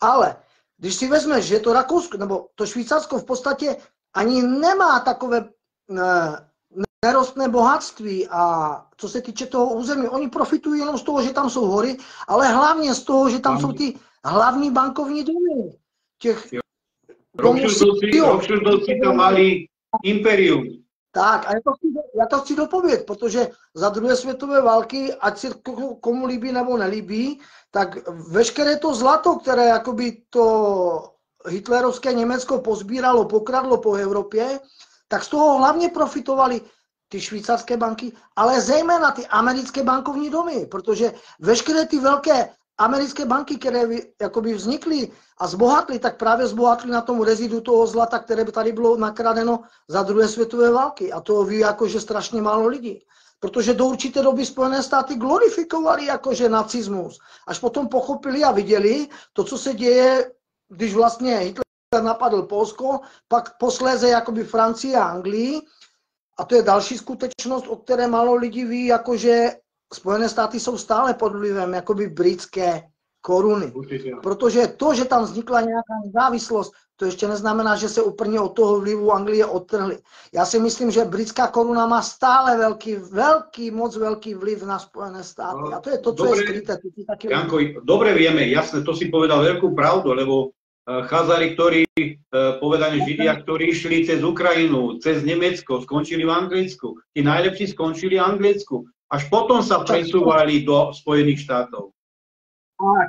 Ale když si vezmeš, že to Rakousko nebo to Švýcarsko v podstatě ani nemá takové nerostné bohatství a co se týče toho území, oni profitují jenom z toho, že tam jsou hory, ale hlavně z toho, že tam jsou ty hlavní bankovní domy. Rothschildovci to mali imperium. Tak a já to chci dopovědět, protože za druhé světové války, ať si komu líbí nebo nelíbí, tak veškeré to zlato, které jakoby to hitlerovské Německo pozbíralo, pokradlo po Evropě, tak z toho hlavně profitovali ty švýcarské banky, ale zejména ty americké bankovní domy, protože veškeré ty velké americké banky, které jakoby vznikly a zbohatly, tak právě zbohatly na tom rezidu toho zlata, které by tady bylo nakradeno za druhé světové války. A to ví jakože strašně málo lidí. Protože do určité doby Spojené státy glorifikovali jakože nacismus. Až potom pochopili a viděli to, co se děje, když vlastně Hitler napadl Polsko, pak posléze jakoby Francii a Anglii. A to je další skutečnost, o které málo lidí ví, jakože Spojené státy jsou stále pod vlivem jakoby britské koruny. Protože to, že tam vznikla nějaká nezávislost, to ještě neznamená, že se úplně od toho vlivu Anglie odtrhli. Já si myslím, že britská koruna má stále moc velký vliv na Spojené státy. A to je to, co je skryté. Janko, dobre vieme, jasné, to si povedal veľkú pravdu, lebo Chazari, ktorí, povedané Židia, ktorí išli cez Ukrajinu, cez Nemecko, skončili v Anglicku. Tí najlepší skončili v Anglicku. Až potom sa presúvali do Spojených štátov.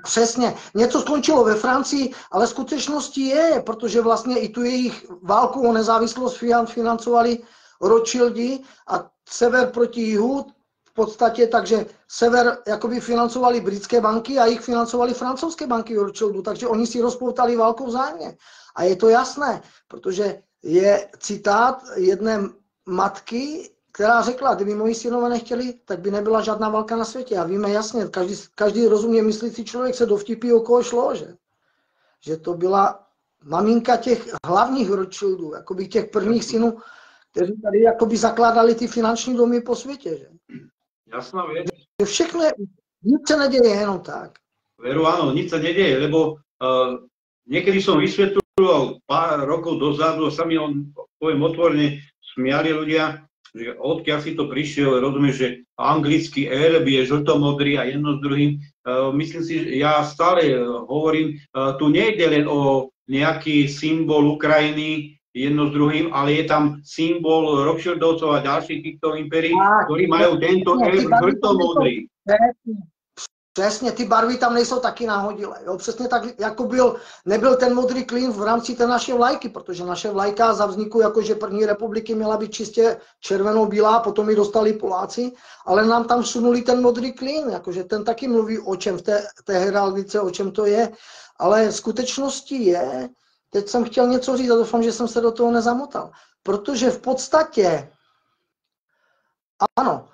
Přesně. Něco skončilo ve Francii, ale skutečností je, protože vlastně i tu jejich válku o nezávislost financovali Rothschildi a sever proti jihu v podstatě, takže sever jakoby financovali britské banky a jich financovali francouzské banky Rothschildu, takže oni si rozpoutali válku vzájemně. A je to jasné, protože je citát jedné matky, která řekla, kdyby moji synové nechtěli, tak by nebyla žádná válka na světě. A víme jasně, každý rozumně myslící člověk se dovtipí, o koho šlo, že to byla maminka těch hlavních Rothschildů, jakoby těch prvních synů, kteří tady jakoby zakládali ty finanční domy po světě. Že? Jasná věc. Všechno je, nic se neděje jenom tak. Veru, áno, nič sa nedeje, lebo niekedy som vysvetľoval pár rokov dozadu, sa mi poviem otvorene, smiali ľudia, že odkiaľ si to prišiel, rozumieš, že anglický erb je žltomodrý a jedno s druhým. Myslím si, že ja stále hovorím, tu nejde len o nejaký symbol Ukrajiny, jedno s druhým, ale je tam symbol Rothschildovcov a ďalších týchto impérií, ktorí majú tento erb žltomodrý. Přesně, ty barvy tam nejsou taky náhodilé. Jo? Přesně tak, jako nebyl ten modrý klín v rámci té naše vlajky, protože naše vlajka za vzniku jakože první republiky měla být čistě červeno-bílá, potom ji dostali Poláci, ale nám tam vsunuli ten modrý klín, jakože ten taky mluví o čem v té heraldice, o čem to je, ale skutečností je, teď jsem chtěl něco říct a doufám, že jsem se do toho nezamotal, protože v podstatě, ano,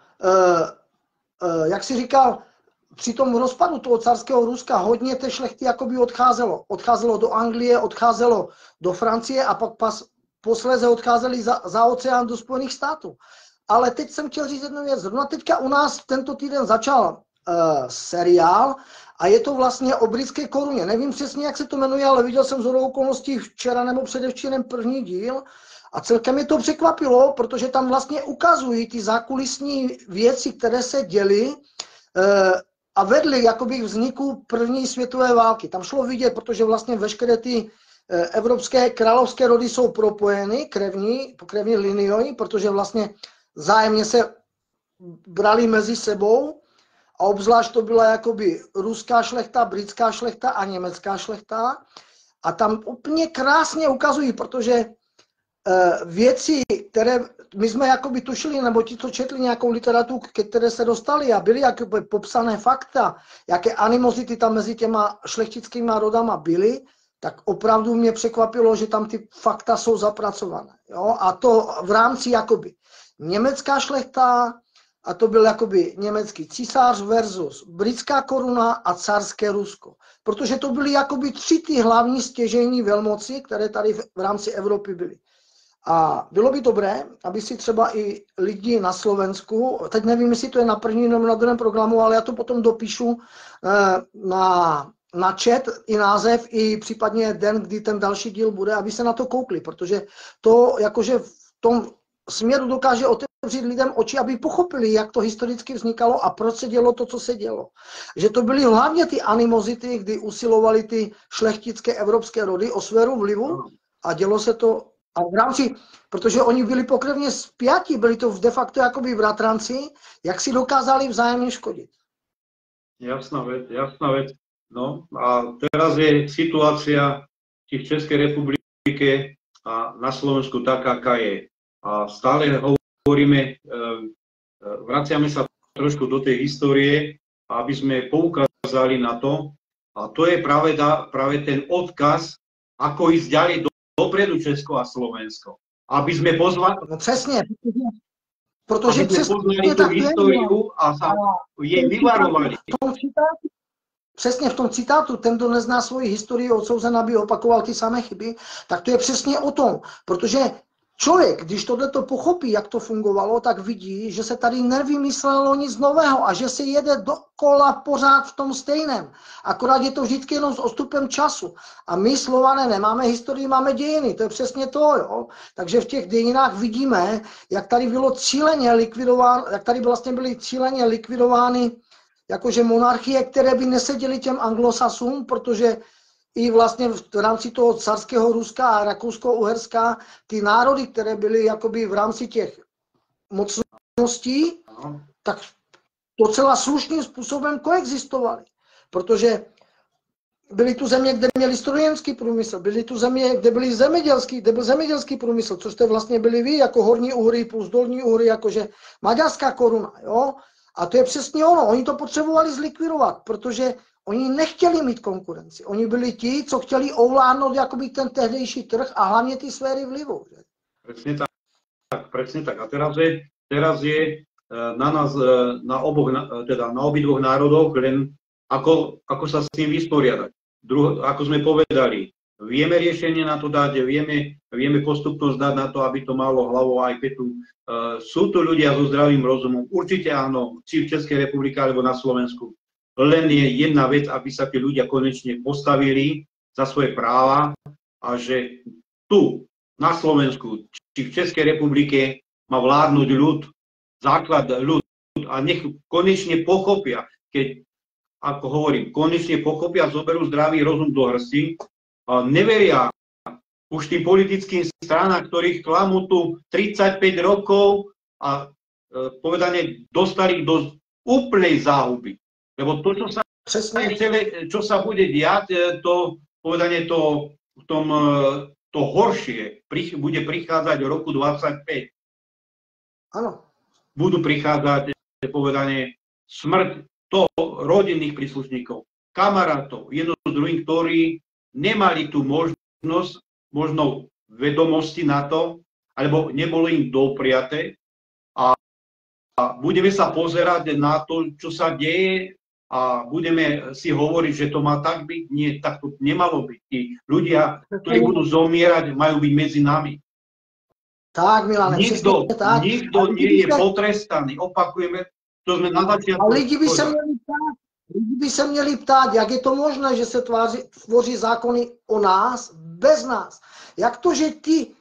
jak si říkal, při tom rozpadu toho carského Ruska hodně té šlechty jakoby odcházelo. Odcházelo do Anglie, odcházelo do Francie a pak posléze odcházeli za oceán do Spojených států. Ale teď jsem chtěl říct jednu věc. Zrovna teďka u nás tento týden začal seriál a je to vlastně o britské koruně. Nevím přesně, jak se to jmenuje, ale viděl jsem shodou okolností včera nebo předevčírem první díl a celkem mě to překvapilo, protože tam vlastně ukazují ty zákulisní věci, které se děly a vedli jakoby k vzniku první světové války. Tam šlo vidět, protože vlastně veškeré ty evropské královské rody jsou propojeny krevní linií, protože vlastně zájemně se brali mezi sebou a obzvlášť to byla jakoby ruská šlechta, britská šlechta a německá šlechta. A tam úplně krásně ukazují, protože věci, které my jsme jakoby tušili, nebo ti, co četli nějakou literaturu, ke které se dostali a byly jakoby popsané fakta, jaké animozity tam mezi těma šlechtickýma rodama byly, tak opravdu mě překvapilo, že tam ty fakta jsou zapracované. Jo? A to v rámci jakoby německá šlechta, a to byl jakoby německý císař versus britská koruna a carské Rusko. Protože to byly jakoby tři ty hlavní stěžejní velmoci, které tady v rámci Evropy byly. A bylo by dobré, aby si třeba i lidi na Slovensku, teď nevím, jestli to je na prvním nebo na druhém programu, ale já to potom dopíšu na chat i název, i případně den, kdy ten další díl bude, aby se na to koukli, protože to jakože v tom směru dokáže otevřít lidem oči, aby pochopili, jak to historicky vznikalo a proč se dělo to, co se dělo. Že to byly hlavně ty animozity, kdy usilovali ty šlechtické evropské rody o sféru vlivu a dělo se to a v rámci, protože oni byli pokrevně spjati, byli to de facto jakoby bratranci, jak si dokázali vzájemně škodit. Jasná vec. No a teraz je situácia v Českej republike a na Slovensku taká, aká je. A stále hovoríme, vraciame sa trošku do tej histórie, aby sme poukázali na to, a to je práve ten odkaz, ako ísť ďalej dopredu Česko a Slovensko. Aby sme pozvali... No přesně, protože poznali tú históriu a sa jej vyvarovali. Přesně v tom citátu, ten, kdo nezná svoji historii, odsouzen, aby opakoval ty samé chyby, tak to je přesně o tom, protože člověk, když tohleto pochopí, jak to fungovalo, tak vidí, že se tady nevymyslelo nic nového a že se jede dokola pořád v tom stejném. Akorát je to vždycky jenom s odstupem času. A my, Slované, nemáme historii, máme dějiny. To je přesně to, jo. Takže v těch dějinách vidíme, jak tady bylo cíleně likvidováno, jak tady vlastně byly cíleně likvidovány jakože monarchie, které by neseděly těm anglosasům, protože i vlastně v rámci toho carského Ruska a Rakousko-Uherska ty národy, které byly jakoby v rámci těch mocností, tak docela slušným způsobem koexistovaly. Protože byly tu země, kde měli strojenský průmysl, byly tu země, kde byl zemědělský průmysl, což jste vlastně byli vy, jako Horní Uhry plus Dolní Uhry, jakože maďarská koruna, jo. A to je přesně ono, oni to potřebovali zlikvidovat, protože oni nechtěli mít konkurenci. Oni byli ti, co chtěli ovládnout jakoby ten tehdejší trh a hlavně ty sféry vlivu. Že? Presne tak. A teraz je na nás, na obidvoch národoch, len ako sa s tým vysporiadať. Ako sme povedali, vieme riešenie na to dať, vieme postupnosť dať na to, aby to malo hlavu aj petu. Sú tu ľudia so zdravým rozumom? Určite áno, či v Českej republike alebo na Slovensku. Len je jedna vec, aby sa tí ľudia konečne postavili za svoje práva a že tu, na Slovensku, či v Českej republike má vládnuť ľud, základ ľud a nech konečne pochopia, keď, ako hovorím, konečne pochopia, zoberú zdravý rozum do hrsti a neveria už tým politickým stranám, ktorých klamú tu 35 rokov a povedane dostali ich do úplnej záhuby. Lebo to, čo sa bude diať, to povedanie to horšie bude prichádzať v roku 25. Áno. Budú prichádzať, povedanie, smrť rodinných príslušníkov, kamarátov, jedno z druhých, ktorí nemali tú možnosť, možno vedomosti na to, alebo nebolo im dopriate a budeme sa pozerať na to, čo sa deje a budeme si hovoriť, že to má tak byť. Nie, tak to nemalo byť. Tí ľudia, ktorí budú zomierať, majú byť medzi nami. Tak, Milane, nikto nie je se... potrestaný. Opakujeme, to sme na začiatku. A lidi by se měli ptát, jak je to možné, že se tvoří zákony o nás, bez nás. Jak to, že ti,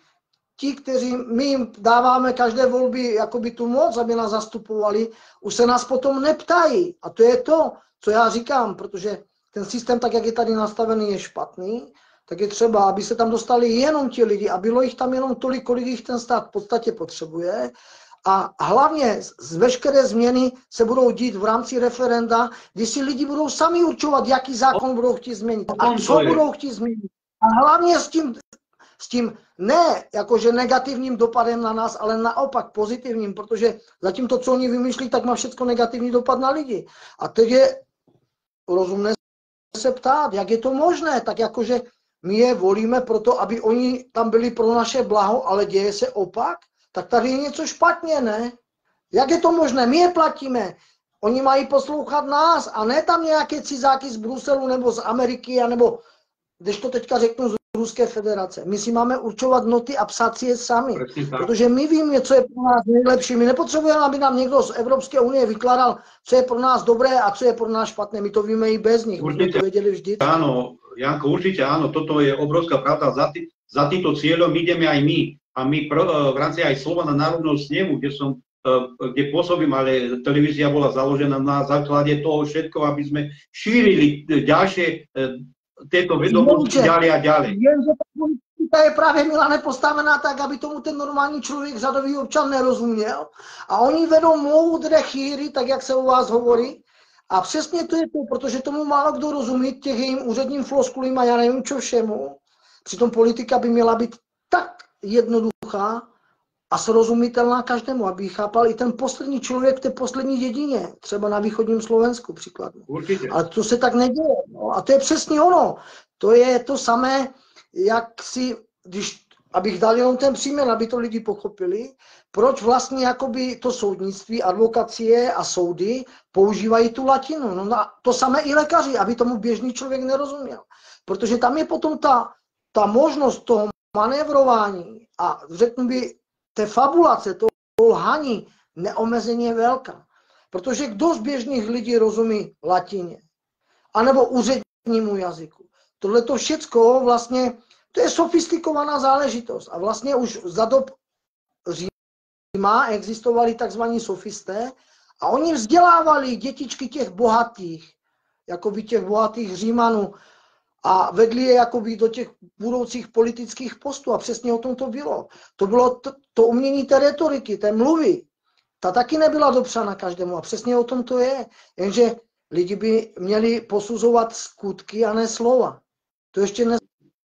kteří my jim dáváme každé volby jakoby tu moc, aby nás zastupovali, už se nás potom neptají. A to je to, co já říkám, protože ten systém, tak jak je tady nastavený, je špatný, tak je třeba, aby se tam dostali jenom ti lidi a bylo jich tam jenom tolik, kolik jich ten stát v podstatě potřebuje. A hlavně veškeré změny se budou dít v rámci referenda, kdy si lidi budou sami určovat, jaký zákon budou chtít změnit a co budou chtít změnit. A hlavně s tím ne jakože negativním dopadem na nás, ale naopak pozitivním, protože zatím to, co oni vymýšlí, tak má všechno negativní dopad na lidi. A teď je rozumné se ptát, jak je to možné, tak jakože my je volíme proto, aby oni tam byli pro naše blaho, ale děje se opak, tak tady je něco špatně, ne? Jak je to možné? My je platíme. Oni mají poslouchat nás a ne tam nějaké cizáky z Bruselu nebo z Ameriky, nebo když to teďka řeknu z Ruské federace. My si máme určovat noty a psát si je sami. Protože my víme, co je pro nás nejlepší. My nepotřebujeme, aby nám někdo z Evropské unie vykládal, co je pro nás dobré a co je pro nás špatné. My to víme i bez nich. Určite, my to věděli vždy. Áno, Janko, určite áno. Toto je obrovská pravda. Za týmto cieľom ideme aj my. A my v rámci aj Slova na národnom snemu, kde pôsobím, ale televízia bola založená na základe toho všetko, aby sme šírili ďalšie tieto vedomosti ďalej a ďalej. Jenže ta politika je právě, Milane, postavená tak, aby tomu ten normální člověk, řadový občan nerozuměl. A oni vedou moudré chýry, tak jak se u vás hovorí. A přesně to je to, protože tomu málo kdo rozumí, těch jejím úředním floskulím a já nevím čo všemu. Přitom politika by měla být tak jednoduchá a srozumitelná každému, aby chápal i ten poslední člověk v té poslední dědině, třeba na východním Slovensku příkladně. Určitě. Ale to se tak neděje. No. A to je přesně ono. To je to samé, jak si, abych dal jenom ten příměr, aby to lidi pochopili, proč vlastně jakoby to soudnictví, advokacie a soudy používají tu latinu. No, to samé i lékaři, aby tomu běžný člověk nerozuměl. Protože tam je potom ta možnost toho manévrování a řeknu by té fabulace, toho lhaní neomezeně velká. Protože kdo z běžných lidí rozumí latině? A nebo úřednímu jazyku? Tohle to všecko vlastně, to je sofistikovaná záležitost. A vlastně už za dob Říma existovali takzvaní sofisté a oni vzdělávali dětičky těch bohatých, jakoby těch bohatých Římanů a vedli je jakoby do těch budoucích politických postů. A přesně o tom to bylo. To bylo to umění té retoriky, té mluvy. Ta taky nebyla dopřána každému a přesně o tom to je. Jenže lidi by měli posuzovat skutky a ne slova. To ještě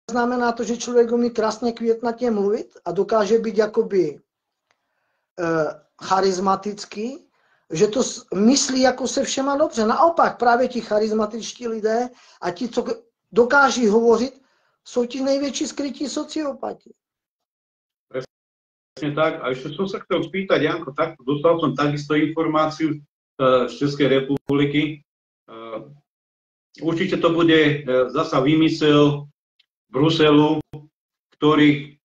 neznamená to, že člověk umí krásně květnatě mluvit a dokáže být jakoby charismatický, že to myslí jako se všema dobře. Naopak právě ti charismatičtí lidé a ti, co dokáží hovořit, jsou ti největší skrytí sociopati. Presne tak. A ešte som sa chcel spýtať, Janko, takto dostal som takisto informáciu z Českej republiky. Určite to bude zasa výmysel Bruselu, ktorý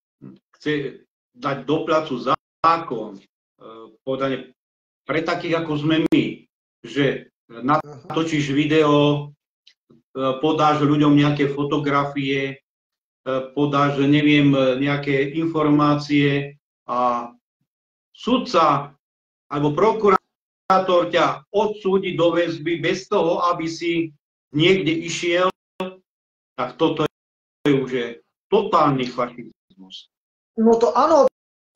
chce dať do placu zákon povedane pre takých, ako sme my, že natočíš video, podáš ľuďom nejaké fotografie, podáš, neviem, nejaké informácie a sudca alebo prokurátor ťa odsúdi do väzby bez toho, aby si niekde išiel, tak toto je už totálny fašizmus. No to ano,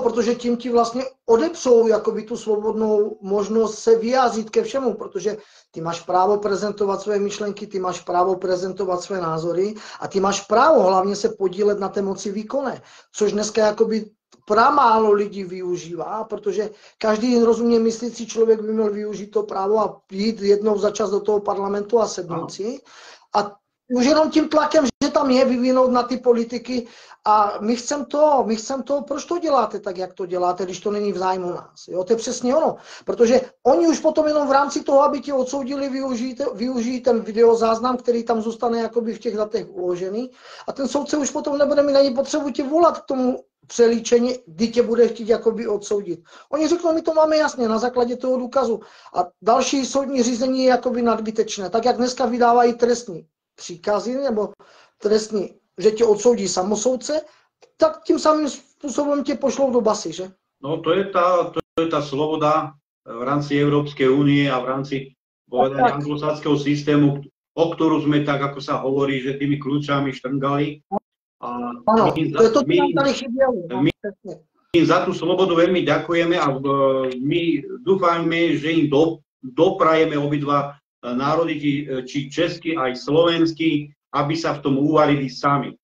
protože tím ti vlastně odepřou jakoby tu svobodnou možnost se vyjádřit ke všemu, protože ty máš právo prezentovat své myšlenky, ty máš právo prezentovat své názory a ty máš právo hlavně se podílet na té moci výkonné, což dneska jakoby pramálo lidí využívá, protože každý rozumně myslící člověk by měl využít to právo a jít jednou za čas do toho parlamentu a sednout si. A už jenom tím tlakem, že tam je, vyvinout na ty politiky a my chcem to, proč to děláte tak, jak to děláte, když to není v zájmu nás. Jo? To je přesně ono, protože oni už potom jenom v rámci toho, aby tě odsoudili, využijí ten videozáznam, který tam zůstane jakoby v těch datech uložený a ten soudce už potom nebude mít ani potřebu tě volat k tomu přelíčení, kdy tě bude chtít jakoby odsoudit. Oni řeknou, my to máme jasně na základě toho důkazu a další soudní řízení je jakoby nadbytečné, tak jak dneska vydávají trestní příkazy nebo trestní, že tě odsoudí samosoudce, tak tím samým způsobem tě pošlou do basy, že? No to je tá sloboda v rámci Európskej únie a v rámci anglosaského systému, o ktorú sme tak, ako sa hovorí, že tými kľúčami štrngali. Ano, to je to, čo nám tady chybělo. My za tú slobodu veľmi ďakujeme a my dúfajme, že im doprajeme obidva národy, či český aj slovenský, aby sa v tom uvarili sami.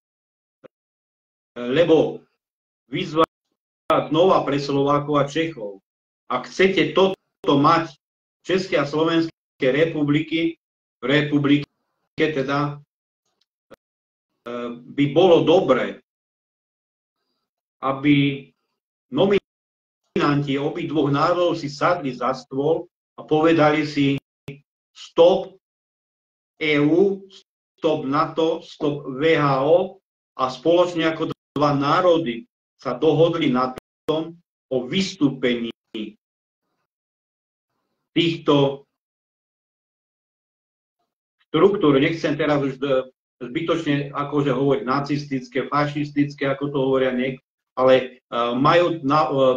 Lebo výzva znova pre Slovákov a Čechov. Ak chcete toto mať České a Slovenské republike teda, by bolo dobre, aby nominanti obidvoch národov si sadli za stôl a povedali si stop EU, stop NATO, stop WHO a spoločne ako dva národy sa dohodli na tom o vystúpení týchto štruktúr. Nechcem teraz už zbytočne akože hovoriť nacistické, fašistické, ako to hovoria niekto, ale majú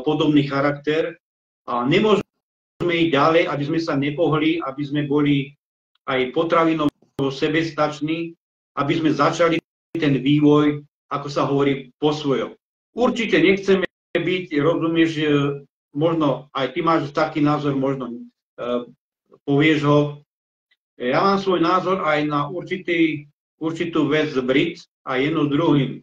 podobný charakter a nemôžeme ísť ďalej, aby sme sa nepohli, aby sme boli aj potravinovo sebestační, aby sme začali ten vývoj, ako sa hovorí, po svojom. Určite nechceme byť, rozumieš, možno aj ty máš taký názor, možno povieš ho. Ja mám svoj názor aj na určitú vec Brit a jedno druhým.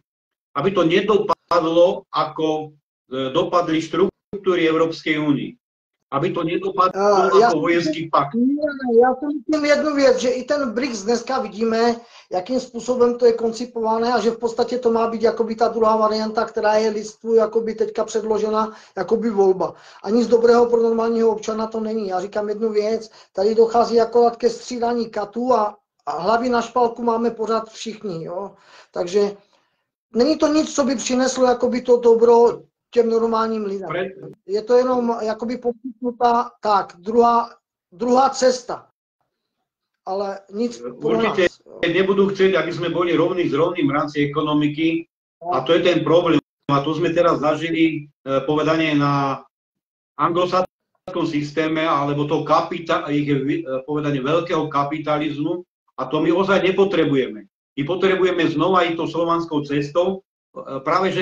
Aby to nedopadlo, ako dopadli štruktúry Európskej únie. Aby to nedopadlo ako vojenský pakt. Já to myslím jednu věc, že i ten BRICS dneska vidíme, jakým způsobem to je koncipované a že v podstatě to má být jakoby ta druhá varianta, která je lidstvu jakoby teďka předložena jakoby volba. A nic dobrého pro normálního občana to není. Já říkám jednu věc, tady dochází akorát ke střídání katů a hlavy na špalku máme pořád všichni. Jo? Takže není to nic, co by přineslo jakoby to dobro těm normálním lidem. Je to jenom jakoby poskytnutá, tak, druhá cesta. Ale nic pro nás. Určite nebudú chcieť, aby sme boli rovní s rovným v rámci ekonomiky. A to je ten problém. A to sme teraz zažili povedanie na anglosaském systéme, alebo to povedanie veľkého kapitalizmu. A to my ozaj nepotrebujeme. My potrebujeme znova i to slovanskou cestou. Práve, že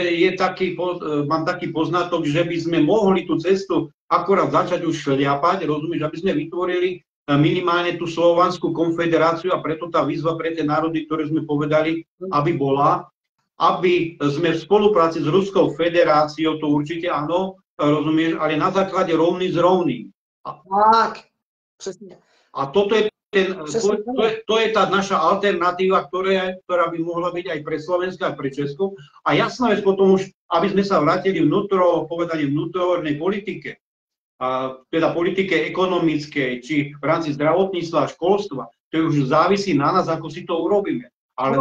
mám taký poznatok, že by sme mohli tú cestu akorát začať už šliapať, rozumieš, aby sme vytvorili minimálne tú Slovanskú konfederáciu a preto tá výzva pre tie národy, ktoré sme povedali, aby bola, aby sme v spolupráci s Ruskou federáciou, to určite áno, rozumieš, ale na základe rovný s rovným. Tak, presne. A toto je to je tá naša alternatíva, ktorá by mohla byť aj pre Slovensko, aj pre Česko. A jasná vec potom už, aby sme sa vrátili vnútornej politike, teda politike ekonomickej, či v rámci zdravotníctva a školstva, to už závisí na nás, ako si to urobíme. Ale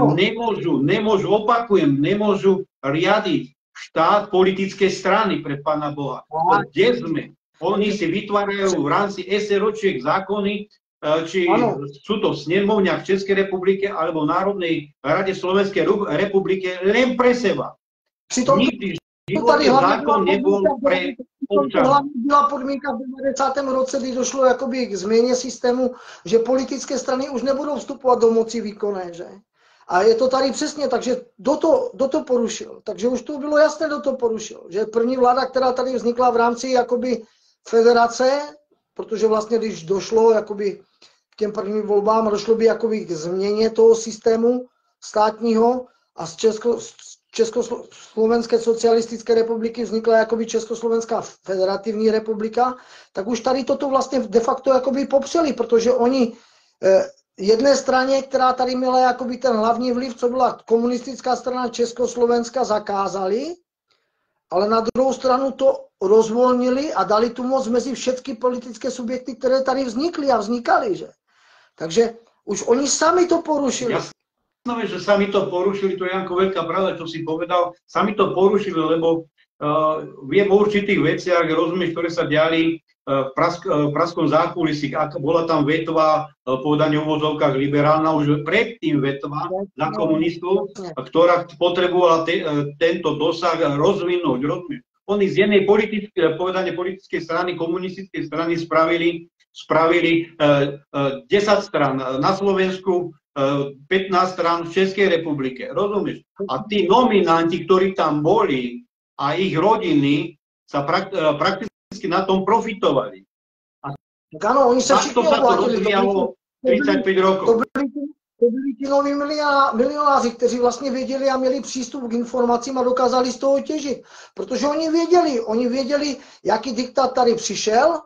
nemôžu riadiť štát politické strany pre Pána Boha. Kde sme? Oni si vytvárajú v rámci SROčiek zákony, či sú to v snemovniach v Českej republike alebo v Národnej rade Slovenskej republike len pre seba. Nikdy životný zákon nebol pre občanov. Hlavně byla podmínka v 90. roce, kdy došlo jakoby k změně systému, že politické strany už nebudou vstupovat do moci výkonné, že? A je to tady přesně, takže kdo to porušil? Takže už to bylo jasné, kdo to porušil. Že první vláda, která tady vznikla v rámci jakoby federace, protože vlastně když došlo jakoby k těm prvním volbám, došlo by jakoby k změně toho systému státního a z Československé socialistické republiky vznikla jakoby Československá federativní republika, tak už tady toto vlastně de facto jakoby popřeli, protože oni jedné straně, která tady měla jakoby ten hlavní vliv, co byla komunistická strana Československa, zakázali, ale na druhou stranu to rozvolnili a dali tu moc mezi všechny politické subjekty, které tady vznikly a vznikaly, že? Takže už oni sami to porušili. Jasné, že sami to porušili, to je Janko veľká pravda, čo si povedal, sami to porušili, lebo viem o určitých veciach, rozumieš, ktoré sa diali v pražskom zákulisí, ak bola tam vetva, povedanie v úvodzovkách liberálna, už predtým vetva za komunistov, ktorá potrebovala tento dosah rozvinúť, rozumieš. Oni z jednej politickej strany, komunistickej strany spravili 10 strán na Slovensku, 15 strán v Českej republike, rozumieš? A tí nominanti, ktorí tam boli a ich rodiny sa prakticky na tom profitovali. A ano, oni sa takto sa to rozvíjalo 35 rokov. To byli ti noví milionáři, kteří vlastně věděli a měli přístup k informacím a dokázali z toho těžit. Protože oni věděli, jaký diktát tady přišel,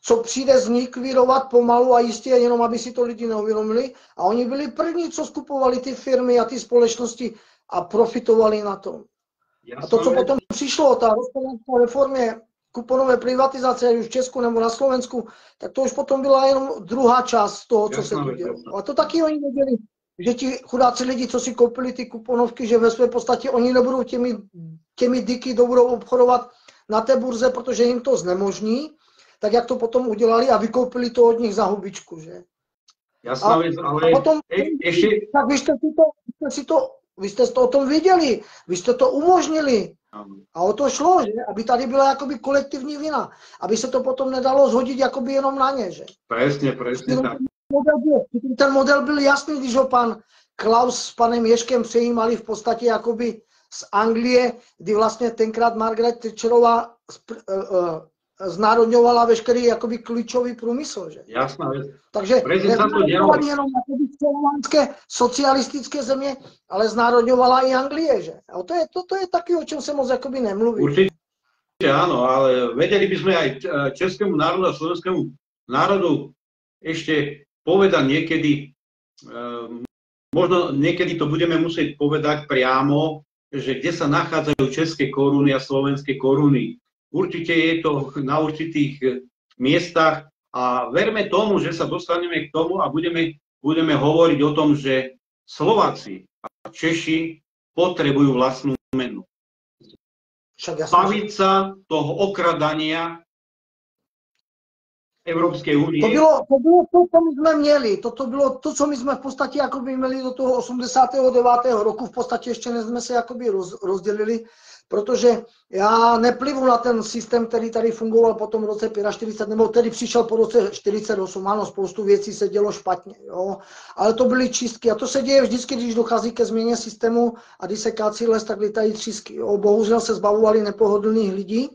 co přijde zlikvidovat pomalu a jistě, jenom aby si to lidi neuvědomili. A oni byli první, co skupovali ty firmy a ty společnosti a profitovali na tom. A to, co potom přišlo, ta hospodářská reformě, kuponové privatizace, ať už v Česku nebo na Slovensku, tak to už potom byla jenom druhá část toho, co se tu dělo. A to taky oni věděli, že ti chudáci lidi, co si koupili ty kuponovky, že ve své podstatě oni nebudou těmi diky budou obchodovat na té burze, protože jim to znemožní, tak jak to potom udělali a vykoupili to od nich za hubičku, že? Jasná věc, ale potom, ještě... Tak vy jste to o tom věděli, vy jste to umožnili. A o to šlo, že? Aby tady byla jakoby kolektivní vina. Aby se to potom nedalo zhodit jakoby jenom na ně, že? Presne tak. Ten model byl jasný, když ho pan Klaus s panem Ježkem přejímali v podstatě jakoby z Anglie, kdy vlastně tenkrát Margaret Thatcherová znárodňovala veškerý jakoby klíčový průmysl, že? Jasná věc. Takže neznárodňovala jenom slovanské socialistické země, ale znárodňovala i Anglie, že? A to je taky, o čem se moc jakoby nemluví. Určite áno, ale vedeli by sme aj českému národu a slovenskému národu ešte povedať niekedy, možno niekedy to budeme musieť povedať priamo, že kde sa nachádzajú české koruny a slovenské koruny. Určite je to na určitých miestach a verme tomu, že sa dostaneme k tomu a budeme hovoriť o tom, že Slováci a Češi potrebujú vlastnú menu. Zbaviť sa toho okradania Európskej únie. To bylo to, co my jsme měli. To bylo to, co my jsme v podstatě jakoby měli do toho 89. roku. V podstatě ještě jsme se jakoby rozdělili, protože já neplivu na ten systém, který tady fungoval po tom roce 45, nebo který přišel po roce 48. Ano, spoustu věcí se dělo špatně, jo. Ale to byly čistky a to se děje vždycky, když dochází ke změně systému a když se kácí les, tak lítají třísky. Jo. Bohužel se zbavovali nepohodlných lidí.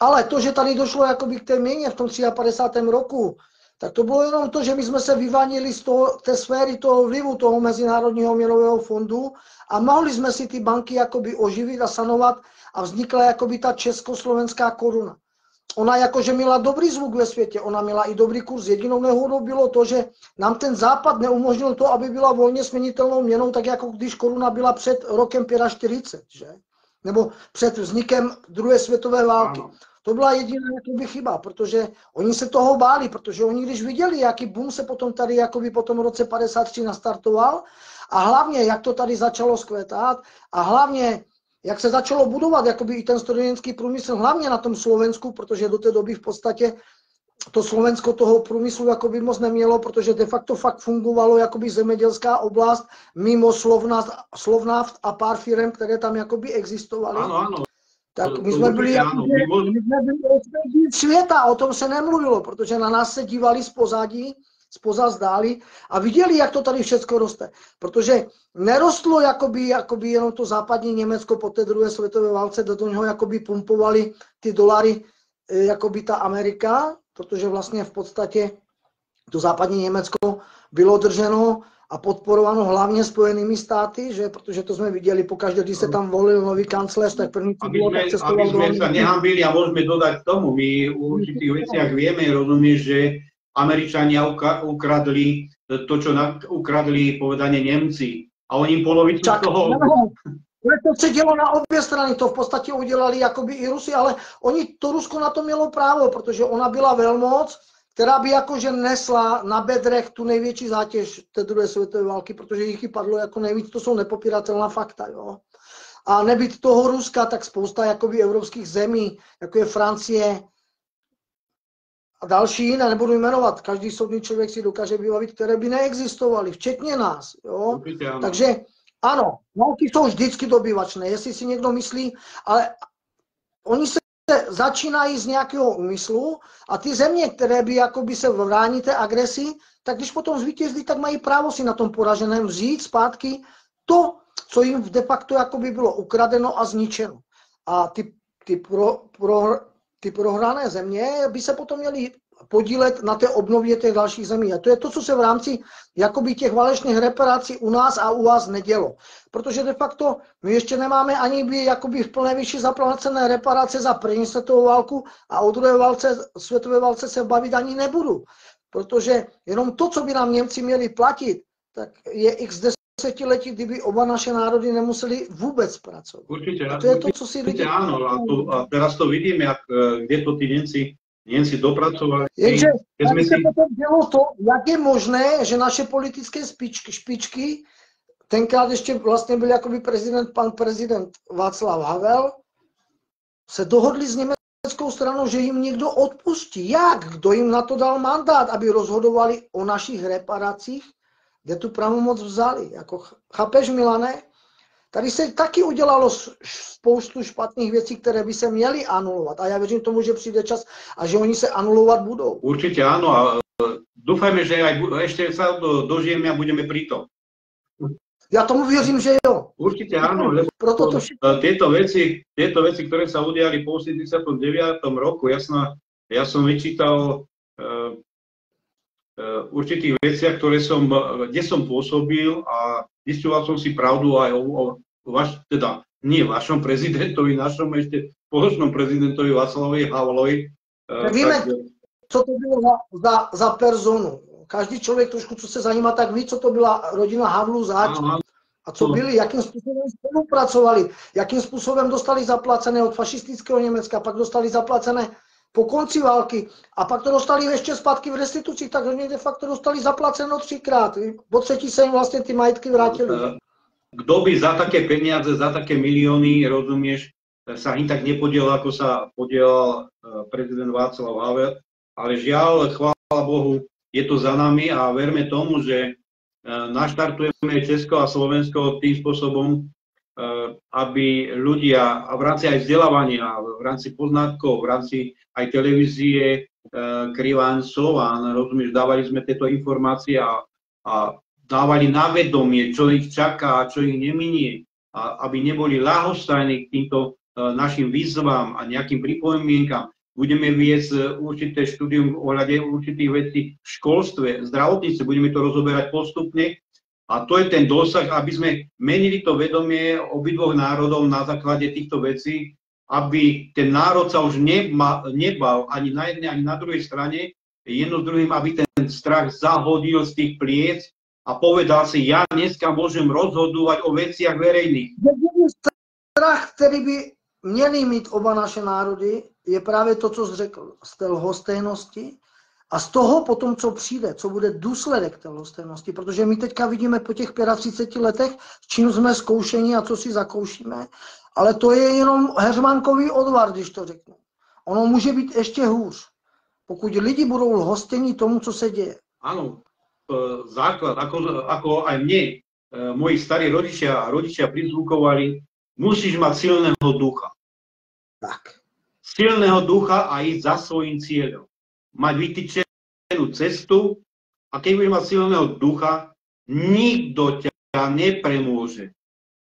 Ale to, že tady došlo jakoby k té měně v tom 53. roku, tak to bylo jenom to, že my jsme se vyvanili z té sféry toho vlivu toho Mezinárodního měnového fondu a mohli jsme si ty banky jakoby oživit a sanovat a vznikla jakoby ta československá koruna. Ona jakože měla dobrý zvuk ve světě, ona měla i dobrý kurz. Jedinou nehodou bylo to, že nám ten západ neumožnil to, aby byla volně směnitelnou měnou, tak jako když koruna byla před rokem 45, že? Nebo před vznikem druhé světové války. Ano. To byla jediná jakoby chyba, protože oni se toho báli, protože oni když viděli, jaký boom se potom tady jakoby po tom roce 53 nastartoval a hlavně, jak to tady začalo skvětat a hlavně, jak se začalo budovat jakoby i ten strojírenský průmysl, hlavně na tom Slovensku, protože do té doby v podstatě to Slovensko toho průmyslu jakoby moc nemělo, protože de facto fakt fungovalo jakoby zemědělská oblast mimo Slovnaft a pár firem, které tam jakoby existovaly. Ano, ano. Tak my jsme byli světa, o tom se nemluvilo, protože na nás se dívali zpoza zdáli a viděli, jak to tady všechno roste. Protože nerostlo jakoby jenom to západní Německo po té druhé světové válce, do něho jakoby pumpovali ty dolary, jakoby ta Amerika, protože vlastně v podstatě to západní Německo bylo drženo a podporováno hlavně Spojenými státy, že? Protože to jsme viděli pokaždé, když se tam volil nový kancléř, tak první co bylo, tak cestoval do... Aby sme sa nehambili a môžeme dodať k tomu, my v určitých veciach vieme, rozumieš, že Američania ukradli to, čo ukradli povedane Nemci a oni polovicu z toho... To se dělo na obě strany, to v podstatě udělali jakoby i Rusi, ale to Rusko na to mělo právo, protože ona byla velmoc, která by jakože nesla na bedrech tu největší zátěž té druhé světové války, protože jich padlo jako nejvíc, to jsou nepopiratelná fakta, jo. A nebýt toho Ruska, tak spousta jakoby evropských zemí, jako je Francie a další jiné, nebudu jmenovat, každý soudný člověk si dokáže vybavit, které by neexistovaly, včetně nás, jo. Takže ano, války jsou vždycky dobyvačné, jestli si někdo myslí, ale oni se začínají z nějakého úmyslu a ty země, které by jakoby se vrání té agresi, tak když potom zvítězí, tak mají právo si na tom poraženém vzít zpátky to, co jim de facto jakoby bylo ukradeno a zničeno. A ty prohrané země by se potom měly podílet na té obnově těch dalších zemí. A to je to, co se v rámci jakoby těch válečných reparací u nás a u vás nedělo. Protože de facto my ještě nemáme ani jakoby v plné výši zaplacené reparace za první světovou válku a o druhé světové válce se bavit ani nebudu. Protože jenom to, co by nám Němci měli platit, tak je x desetiletí, kdyby oba naše národy nemuseli vůbec pracovat. Určitě, a to je to, co si lidi... Áno, a teraz to vidíme, kde to ty Němci dopracovali. Jenže se potom dělo to, jak je možné, že naše politické špičky, tenkrát ještě vlastně byl jakoby pan prezident Václav Havel, se dohodli s německou stranou, že jim někdo odpustí. Jak? Kdo jim na to dal mandát, aby rozhodovali o našich reparacích, kde tu pravomoc vzali? Jako, chápeš, Milane? Tady se taky udělalo spoustu špatných věcí, které by se měly anulovat. A já věřím tomu, že přijde čas a že oni se anulovat budou. Určitě ano. A dúfajme, že aj ešte sa dožijeme a budeme pri tom. Já tomu věřím, že jo. Určitě ano. Proto to tieto veci, ktoré sa udiali po 89. roku, ja som vyčítal určitých veciach, kde som pôsobil a zistoval som si pravdu aj nie vašom prezidentovi, našom ešte spoločnom prezidentovi Václavovi Havlovi. Víme, co to bylo za personu. Každý člověk trošku, co se zajímá, tak ví, co to byla rodina Havlů zač. A co byli, jakým způsobem spolupracovali, jakým způsobem dostali zaplacené od fašistického Německa, pak dostali zaplacené po konci války a pak to dostali ještě zpátky v restitucích, takže oni de facto dostali zaplaceno 3krát. Po třetí se jim vlastně ty majetky vrátily. kto by za také peniaze, za také milióny, rozumieš, sa ani tak nepodielal, ako sa podielal prezident Václav Havel, ale žiaľ, chvála Bohu, je to za nami a verme tomu, že naštartujeme Česko a Slovensko tým spôsobom, aby ľudia v rámci aj vzdelávania, v rámci poznatkov, v rámci aj televízie Kriváň Slován, rozumieš, dávali sme tieto informácie a dávali na vedomie, čo ich čaká a čo ich neminie, aby neboli ľahostajní k týmto našim výzvam a nejakým pripomienkam. Budeme viesť určité štúdium v ohľade určitých vecí v školstve, zdravotníctve, budeme to rozoberať postupne. A to je ten dosah, aby sme menili to vedomie obidvoch národov na základe týchto vecí, aby ten národ sa už nebal ani na jednej, ani na druhej strane, jedno s druhým, aby ten strach zahodil z tých pliec a povedal si, ja dneska môžem rozhodovať o veciach verejných. Strach, který by měli mít oba naše národy, je právě to, co jsi řekl, z té lhostejnosti a z toho potom, co přijde, co bude důsledek té lhostejnosti, protože my teďka vidíme po těch 35 letech, s čím jsme zkoušeni a co si zakoušíme, ale to je jenom heřmankový odvar, když to řeknu. Ono může být ještě hůř, pokud lidi budou lhostejní tomu, co se děje. Áno, základ, ako aj mne, moji starí rodičia prizvukovali, musíš mať silného ducha. Tak. Silného ducha a ísť za svojím cieľom. Mať vytýčenú cestu a keď budeš mať silného ducha, nikto ťa nepremôže.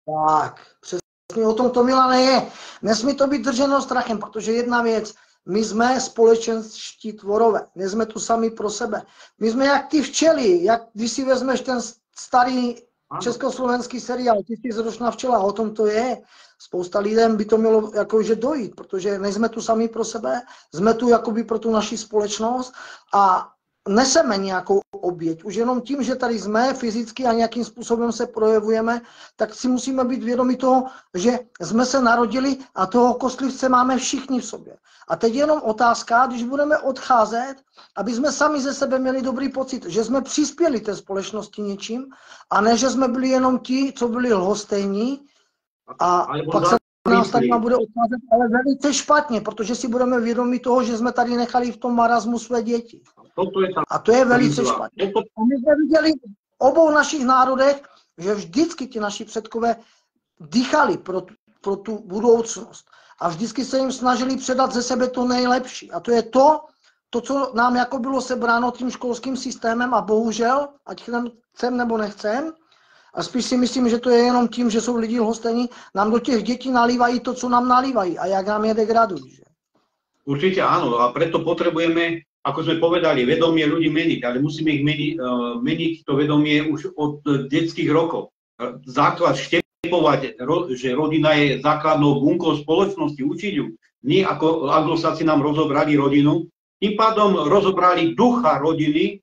Tak, přesně o tom to, Milane, je. Nesmí to být drženo strachem, protože jedna věc, my jsme společenští tvorové, nejsme tu sami pro sebe. My jsme jak ty včely, jak když si vezmeš ten starý československý seriál, Tisícročná včela, o tom to je. Spousta lidem by to mělo jakože dojít, protože nejsme tu sami pro sebe, jsme tu jakoby pro tu naši společnost a neseme nějakou oběť. Už jenom tím, že tady jsme fyzicky a nějakým způsobem se projevujeme, tak si musíme být vědomi toho, že jsme se narodili a toho kostlivce máme všichni v sobě. A teď jenom otázka, když budeme odcházet, aby jsme sami ze sebe měli dobrý pocit, že jsme přispěli té společnosti něčím a ne, že jsme byli jenom ti, co byli lhostejní a pak se nás tady bude odcházet, ale velice špatně, protože si budeme vědomi toho, že jsme tady nechali v tom marazmu své děti. A to je velice špatně. A my jsme viděli v obou našich národech, že vždycky ti naši předkové dýchali pro tu budoucnost. A vždycky se jim snažili předat ze sebe to nejlepší. A to je to, co nám jako bylo sebráno tím školským systémem a bohužel, ať chcem nebo nechcem, a spíš si myslím, že to je jenom tím, že jsou lidi lhostejní, nám do těch dětí nalívají to, co nám nalívají a jak nám je degradují. Že? Určite áno, a preto potrebujeme, ako sme povedali, vedomie ľudí meniť, ale musíme ich meniť to vedomie už od detských rokov. Základ štepovať, že rodina je základnou bunkou spoločnosti, učiť ju. Nie ako anglosáci nám rozobrali rodinu, tým pádom rozobrali ducha rodiny.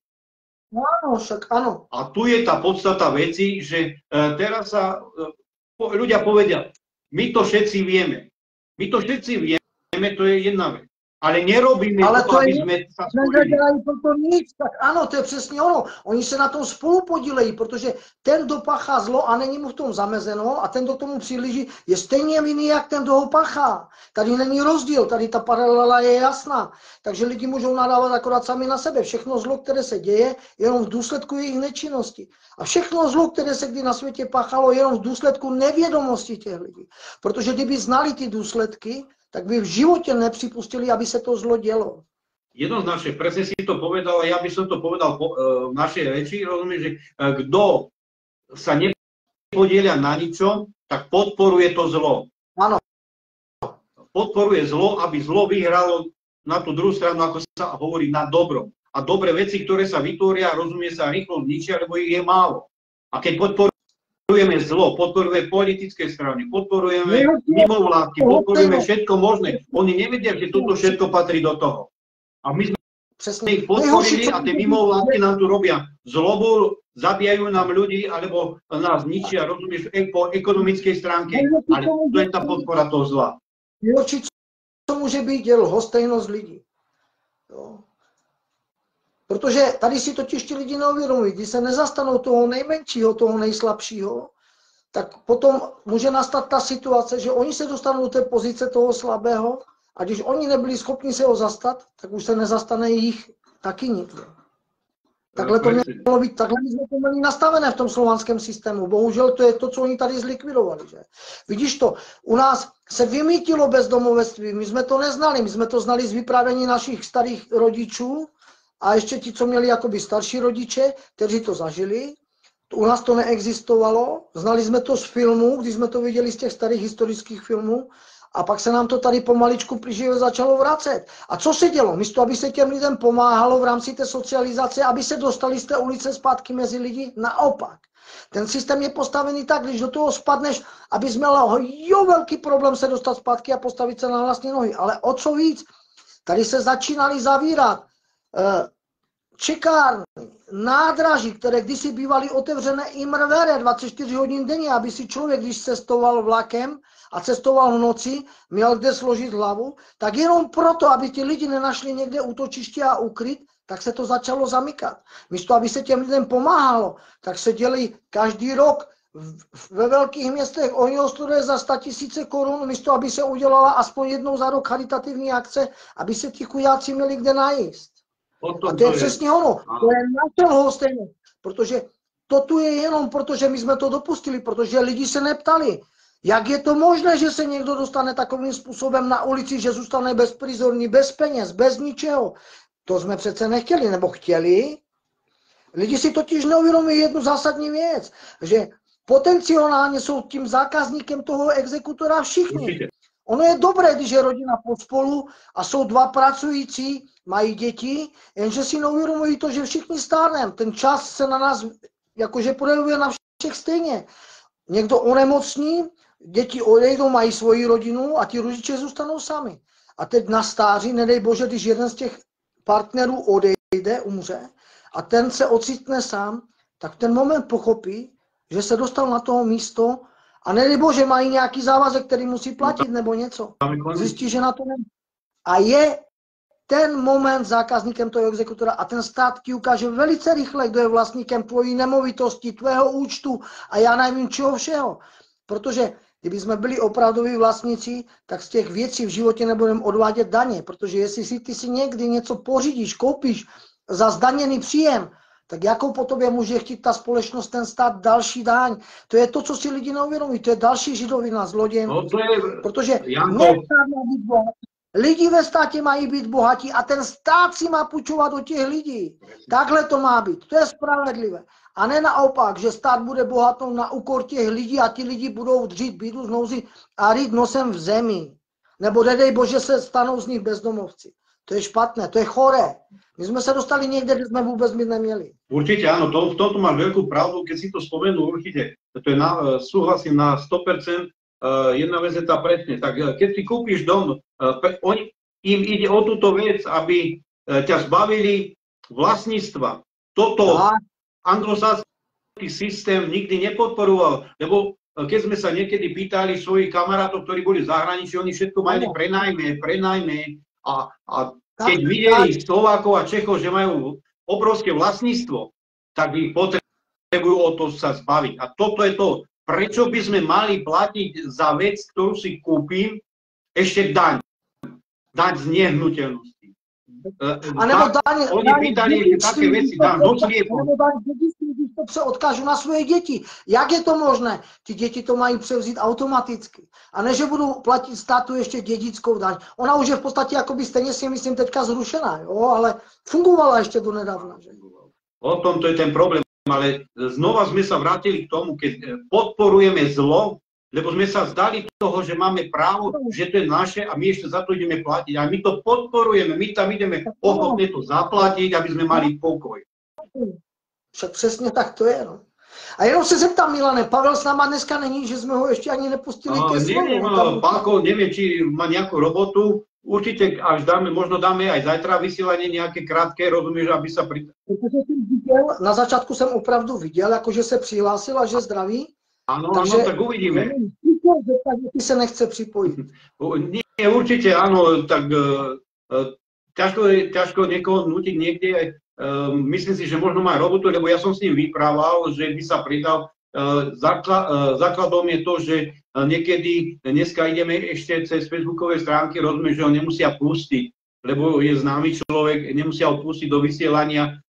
Áno, však áno. A tu je tá podstata veci, že teraz sa ľudia povedia, my to všetci vieme. My to všetci vieme, to je jedna vec. Ale nerobíme to, aby sme sa spojili. Nedělají proto nic, tak ano, to je přesně ono. Oni se na tom spolu podílejí, protože ten, kdo páchá zlo a není mu v tom zamezeno a ten, kdo tomu přihlíží, je stejně vinný, jak ten, kdo ho páchá. Tady není rozdíl, tady ta paralela je jasná. Takže lidi můžou nadávat akorát sami na sebe. Všechno zlo, které se děje, jenom v důsledku jejich nečinnosti. A všechno zlo, které se kdy na světě páchalo, jenom v důsledku nevědomosti těch lidí. Protože kdyby znali ty důsledky, tak by v životě nepřipustili, aby se to zlo dělo. Jednoznačne, presne si to povedal, a ja by som to povedal v našej reči, rozumieš, že kto sa nepodielia na ničom, tak podporuje to zlo. Áno. Podporuje zlo, aby zlo vyhralo na tú druhú stranu, ako sa hovorí, na dobro. A dobré veci, ktoré sa vytvoria, rozumie sa rýchlo zničia, lebo ich je málo. A keď podporujeme zlo, podporujeme politické strany, podporujeme mimovládky, podporujeme všetko možné. Oni nevedia, že toto všetko patrí do toho. A my sme ich podporili a tie mimovládky nám tu robia zlobu, zabíjajú nám ľudí, alebo nás ničia, rozumieš, po ekonomickej stránke, ale to je tá podpora toho zla. Určitě to může být lhostejnost lidí. Jo. Protože tady si totiž ti lidi neuvědomují, když se nezastanou toho nejmenšího, toho nejslabšího, tak potom může nastat ta situace, že oni se dostanou do té pozice toho slabého a když oni nebyli schopni se ho zastat, tak už se nezastane jich taky nikdo. Takhle to mělo být, takhle my jsme to měli nastavené v tom slovanském systému. Bohužel to je to, co oni tady zlikvidovali. Že? Vidíš to, u nás se vymítilo bezdomovectví, my jsme to neznali, my jsme to znali z vyprávění našich starých rodičů a ještě ti, co měli jakoby starší rodiče, kteří to zažili. U nás to neexistovalo, znali jsme to z filmů, když jsme to viděli z těch starých historických filmů a pak se nám to tady pomaličku plíživě začalo vracet. A co se dělo? Místo, aby se těm lidem pomáhalo v rámci té socializace, aby se dostali z té ulice zpátky mezi lidi, naopak. Ten systém je postavený tak, když do toho spadneš, abys měl velký problém se dostat zpátky a postavit se na vlastní nohy. Ale o co víc? Tady se začínali zavírat čekárny, nádraží, které kdysi bývaly otevřené i mrvére 24 hodin denně, aby si člověk, když cestoval vlakem a cestoval v noci, měl kde složit hlavu, tak jenom proto, aby ti lidi nenašli někde útočiště a ukryt, tak se to začalo zamykat. Místo, aby se těm lidem pomáhalo, tak se děli každý rok ve velkých městech ohňostroje za 100 000 korun, místo, aby se udělala aspoň jednou za rok charitativní akce, aby se ti chudáci měli kde najíst. A to je přesně ono, to je naše lhostejné, protože to tu je jenom proto, že my jsme to dopustili, protože lidi se neptali, jak je to možné, že se někdo dostane takovým způsobem na ulici, že zůstane bezprizorný, bez peněz, bez ničeho. To jsme přece nechtěli, nebo chtěli. Lidi si totiž neuvědomují jednu zásadní věc, že potenciálně jsou tím zákazníkem toho exekutora všichni. Určitě. Ono je dobré, když je rodina pospolu a jsou dva pracující, mají děti, jenže si neuvědomují to, že všichni stárneme. Ten čas se na nás jakože projevuje na všech stejně. Někdo onemocní, děti odejdou, mají svoji rodinu a ti rodiče zůstanou sami. A teď na stáří, nedej bože, když jeden z těch partnerů odejde, umře, a ten se ocitne sám, tak v ten moment pochopí, že se dostal na toho místo a nedej bože, mají nějaký závazek, který musí platit nebo něco. Zjistí, že na to nemá. A je ten moment zákazníkem toho exekutora a ten stát ti ukáže velice rychle, kdo je vlastníkem tvojí nemovitosti, tvého účtu a já nevím čeho všeho. Protože kdyby jsme byli opravdoví vlastníci, tak z těch věcí v životě nebudeme odvádět daně, protože jestli si ty si někdy něco pořídíš, koupíš za zdaněný příjem, tak jakou po tobě může chtít ta společnost, ten stát další daň? To je to, co si lidi neuvědomují, to je další židovina, zloděj. No protože lidi ve státě mají být bohatí a ten stát si má půjčovat od těch lidí. Takhle to má být, to je spravedlivé. A ne naopak, že stát bude bohatnout na úkor těch lidí a ti lidi budou dřít bídu z nouzi a rýt nosem v zemi. Nebo nedej bože se stanou z nich bezdomovci. To je špatné, to je choré. My jsme se dostali někde, kde jsme vůbec mít neměli. Určite áno, v tomto máš veľkú pravdu, keď si to spomenul, určite, to je súhlasím na 100%, jedna vec je tá presne, tak keď si kúpiš dom, im ide o túto vec, aby ťa zbavili vlastníctva. Toto anglosaský systém nikdy nepodporoval, lebo keď sme sa niekedy pýtali svojich kamarátov, ktorí boli v zahraničí, oni všetko mali prenajme a keď videli Slovákov a Čechov, že majú obrovské vlastníctvo, tak ich potrebujú o to sa zbaviť. A toto je to, prečo by sme mali platiť za vec, ktorú si kúpim, ešte daň. Daň z nehnuteľnosti. Oni pýtali také veci, daň do sliepu. Když to se odkážu na svoje děti. Jak je to možné? Ty děti to mají převzít automaticky. A ne, že budou platit státu ještě dědickou daň. Ona už je v podstatě jakoby stejně si myslím teďka zrušená, jo? Ale fungovala ještě do nedávna. Že? O tom to je ten problém. Ale znova sme sa vrátili k tomu, keď podporujeme zlo, lebo sme sa vzdali toho, že máme právo, že to je naše a my ešte za to ideme platiť. A my to podporujeme, my tam ideme ochotne to zaplatiť, aby sme mali pokoj. Však přesně tak to je. No. A jenom se zeptám, Milane, Pavel s náma dneska není, že jsme ho ještě ani nepustili ke slovu. Neviem, Pálko, neviem, či má nejakú robotu. Určite až dáme, možno dáme aj zajtra vysielanie nejaké krátké, rozumieš, aby sa Protože jsem viděl, na začátku jsem opravdu viděl, jakože se přihlásil a že zdraví. Áno, tak uvidíme. Ty se nechce připojit. Nie, určite áno, tak ťažko niekoho nutiť niekde. Myslím si, že možno má robotu, lebo ja som s ním vyprával, že by sa pridal. základom je to, že niekedy dneska ideme ešte cez facebookové stránky, rozumieš, že ho nemusia pustiť, lebo je známy človek, nemusia ho pustiť do vysielania,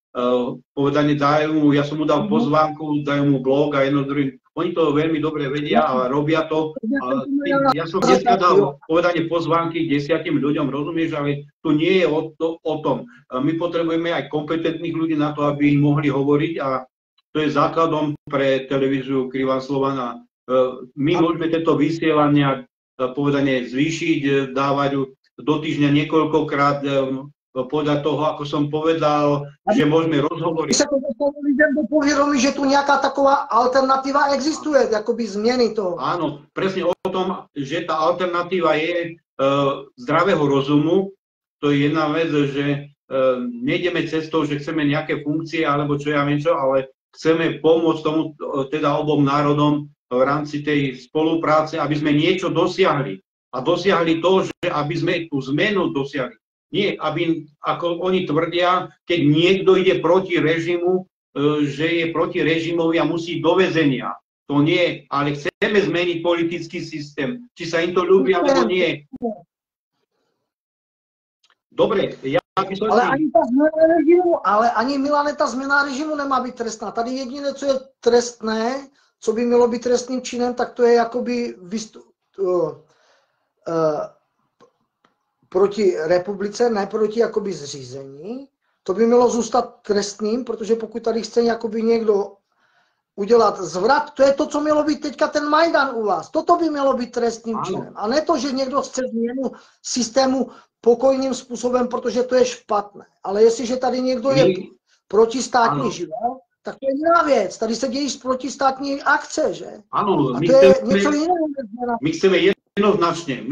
povedane dajú mu, ja som mu dal pozvánku, dajú mu blog a jedno druhým. Oni to veľmi dobre vedia a robia to. Ja som dneska dal povedanie pozvánky 10 ľuďom, rozumieš, ale tu nie je o tom. My potrebujeme aj kompetentných ľudí na to, aby mohli hovoriť a to je základom pre televíziu Krivá Slovana. My môžeme tieto vysielania povedanie zvýšiť, dávať do týždňa niekoľkokrát, podľa toho, ako som povedal, že môžeme rozhovoriť. Se to do povědomí, že tu nějaká taková alternativa existuje, jakoby změny toho. Áno, presne o tom, že tá alternatíva je zdravého rozumu. To je jedna vec, že nejdeme cestou, že chceme nejaké funkcie, alebo čo ja viem čo, ale chceme pomôcť tomu, teda obom národom v rámci tej spolupráce, aby sme niečo dosiahli. A dosiahli to, že aby sme tú zmenu dosiahli. Nie, aby, ako oni tvrdia, keď niekto ide proti režimu, že je proti režimovi a musí do väzenia. To nie, ale chceme zmeniť politický systém. Či sa im to ľúbi, alebo nie. Dobre, ja by som... Ale ani Milane, ta změna režimu nemá být trestná. Tady jediné, co je trestné, co by mělo být trestným činem, tak to je jakoby proti republice, ne proti jakoby zřízení. To by mělo zůstat trestným, protože pokud tady chce jakoby někdo udělat zvrat, to je to, co mělo být teďka ten Majdan u vás. Toto by mělo být trestným činem. A ne to, že někdo chce změnu systému pokojným způsobem, protože to je špatné. Ale jestliže tady někdo je protistátní život, tak to je jiná věc. Tady se dějí protistátní akce, že? Ano, a to je něco jiného. My chceme jednoznačne,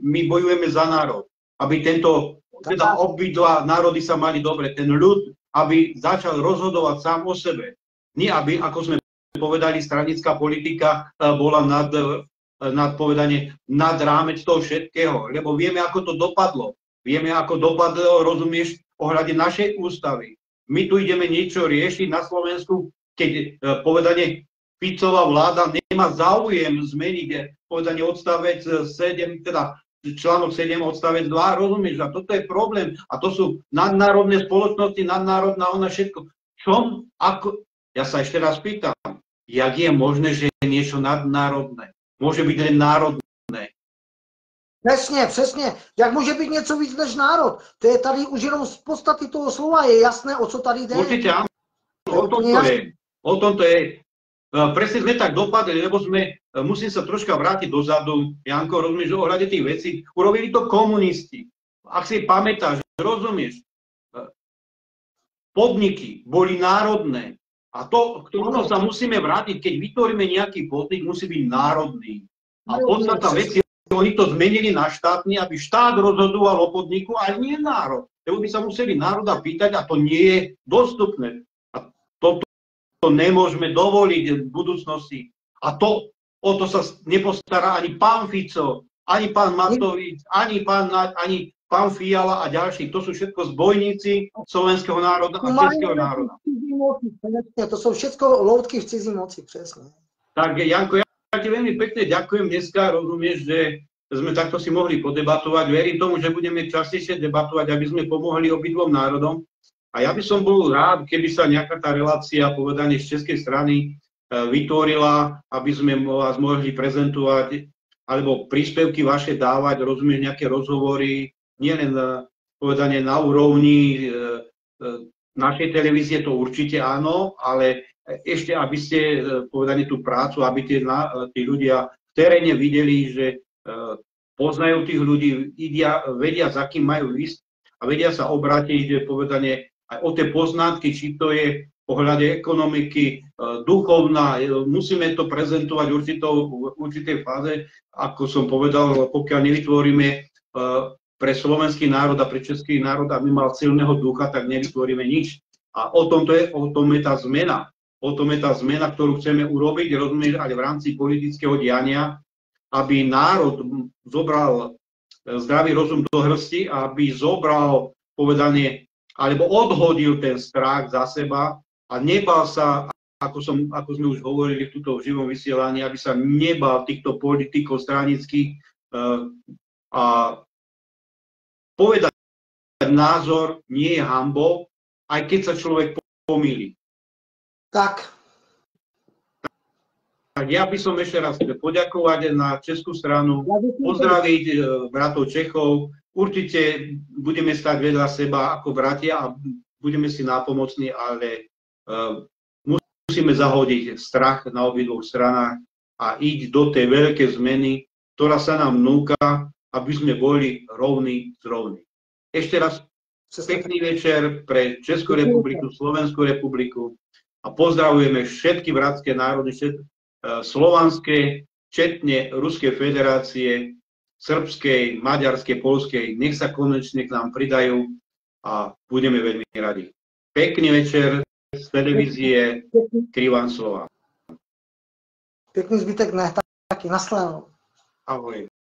my bojujeme za národ, aby tento, teda obidva národy sa mali dobre, ten ľud, aby začal rozhodovať sám o sebe. Nie aby, ako sme povedali, stranická politika bola nad povedanie, nad rámec toho všetkého, lebo vieme, ako to dopadlo. Vieme, ako dopadlo, rozumieš, ohľade našej ústavy. My tu ideme niečo riešiť na Slovensku, keď povedanie Ficová vláda nemá záujem zmeniť povedanie odstavec 7, teda článok 7 odstavec 2, rozumieš? A toto je problém. A to sú nadnárodné spoločnosti, nadnárodná ona všetko. Čom, ako, ja sa ešte raz pýtam, jak je možné, že je niečo nadnárodné? Môže byť len národné. Přesně, přesně. Jak může být něco víc než národ? To je tady už jenom z podstaty toho slova, je jasné, o co tady jde. Určite áno, o tom to je. O tom to je. Presne sme tak dopadli, lebo musím sa troška vrátiť dozadu, Janko, rozumieš, že ohľade tých vecí, urobili to komunisti. Ak si pamätáš, rozumieš, podniky boli národné a to, k tomu sa musíme vrátiť, keď vytvoríme nejaký podnik, musí byť národný. A podstata veci, oni to zmenili na štátny, aby štát rozhodoval o podniku, ale nie národ. Lebo by sa museli národa pýtať a to nie je dostupné. A to nemôžeme dovoliť v budúcnosti. A o to sa nepostará ani pán Fico, ani pán Matovič, ani pán Fiala a ďalší. To sú všetko zbojníci slovenského národa a českého národa. To sú všetko loutky v cizí moci, presne. Tak, Janko, ja ti veľmi pekne ďakujem dneska, rozumieš, že sme takto si mohli podebatovať. Verím tomu, že budeme častejšie debatovať, aby sme pomohli obidvom národom. A ja by som bol rád, keby sa nejaká tá relácia, povedanie z českej strany, vytvorila, aby sme vás mohli prezentovať, alebo príspevky vaše dávať, rozumieš, nejaké rozhovory, nielen povedanie na úrovni našej televízie, to určite áno, ale ešte, aby ste povedali tú prácu, aby tí ľudia v teréne videli, že poznajú tých ľudí, vedia, za kým majú ísť a vedia sa obrátiť, povedanie, aj o tie poznatky, či to je pohľade ekonomiky, duchovná, musíme to prezentovať v určitej fáze, ako som povedal, pokiaľ nevytvoríme pre slovenský národ a pre český národ, aby mal silného ducha, tak nevytvoríme nič. A o tom je tá zmena. O tom je tá zmena, ktorú chceme urobiť, rozumieš, aj v rámci politického diania, aby národ zobral zdravý rozum do hrsti, aby zobral povedanie, alebo odhodil ten strach za seba a nebal sa ako sme už hovorili v túto živom vysielaní, aby sa nebal týchto politikov stranických a povedať názor nie je hanbou, aj keď sa človek pomýli. Tak. Tak ja by som ešte raz chcel poďakovať na českú stranu, pozdraviť bratov Čechov. Určite budeme stať vedľa seba ako bratia a budeme si nápomocní, ale musíme zahodiť strach na obidvoch stranách a ísť do tej veľkej zmeny, ktorá sa nám núka, aby sme boli rovní s rovní. Ešte raz pekný večer pre Českú republiku, Slovenskú republiku a pozdravujeme všetky bratské národy, slovanské, včetne Ruskej federácie, srbskej, maďarskej, poľskej. Nech sa konečne k nám pridajú a budeme veľmi radi. Pekný večer z televízie Krivan Slova. Pekný zbytek dne, taky, nashledanou. Ahoj.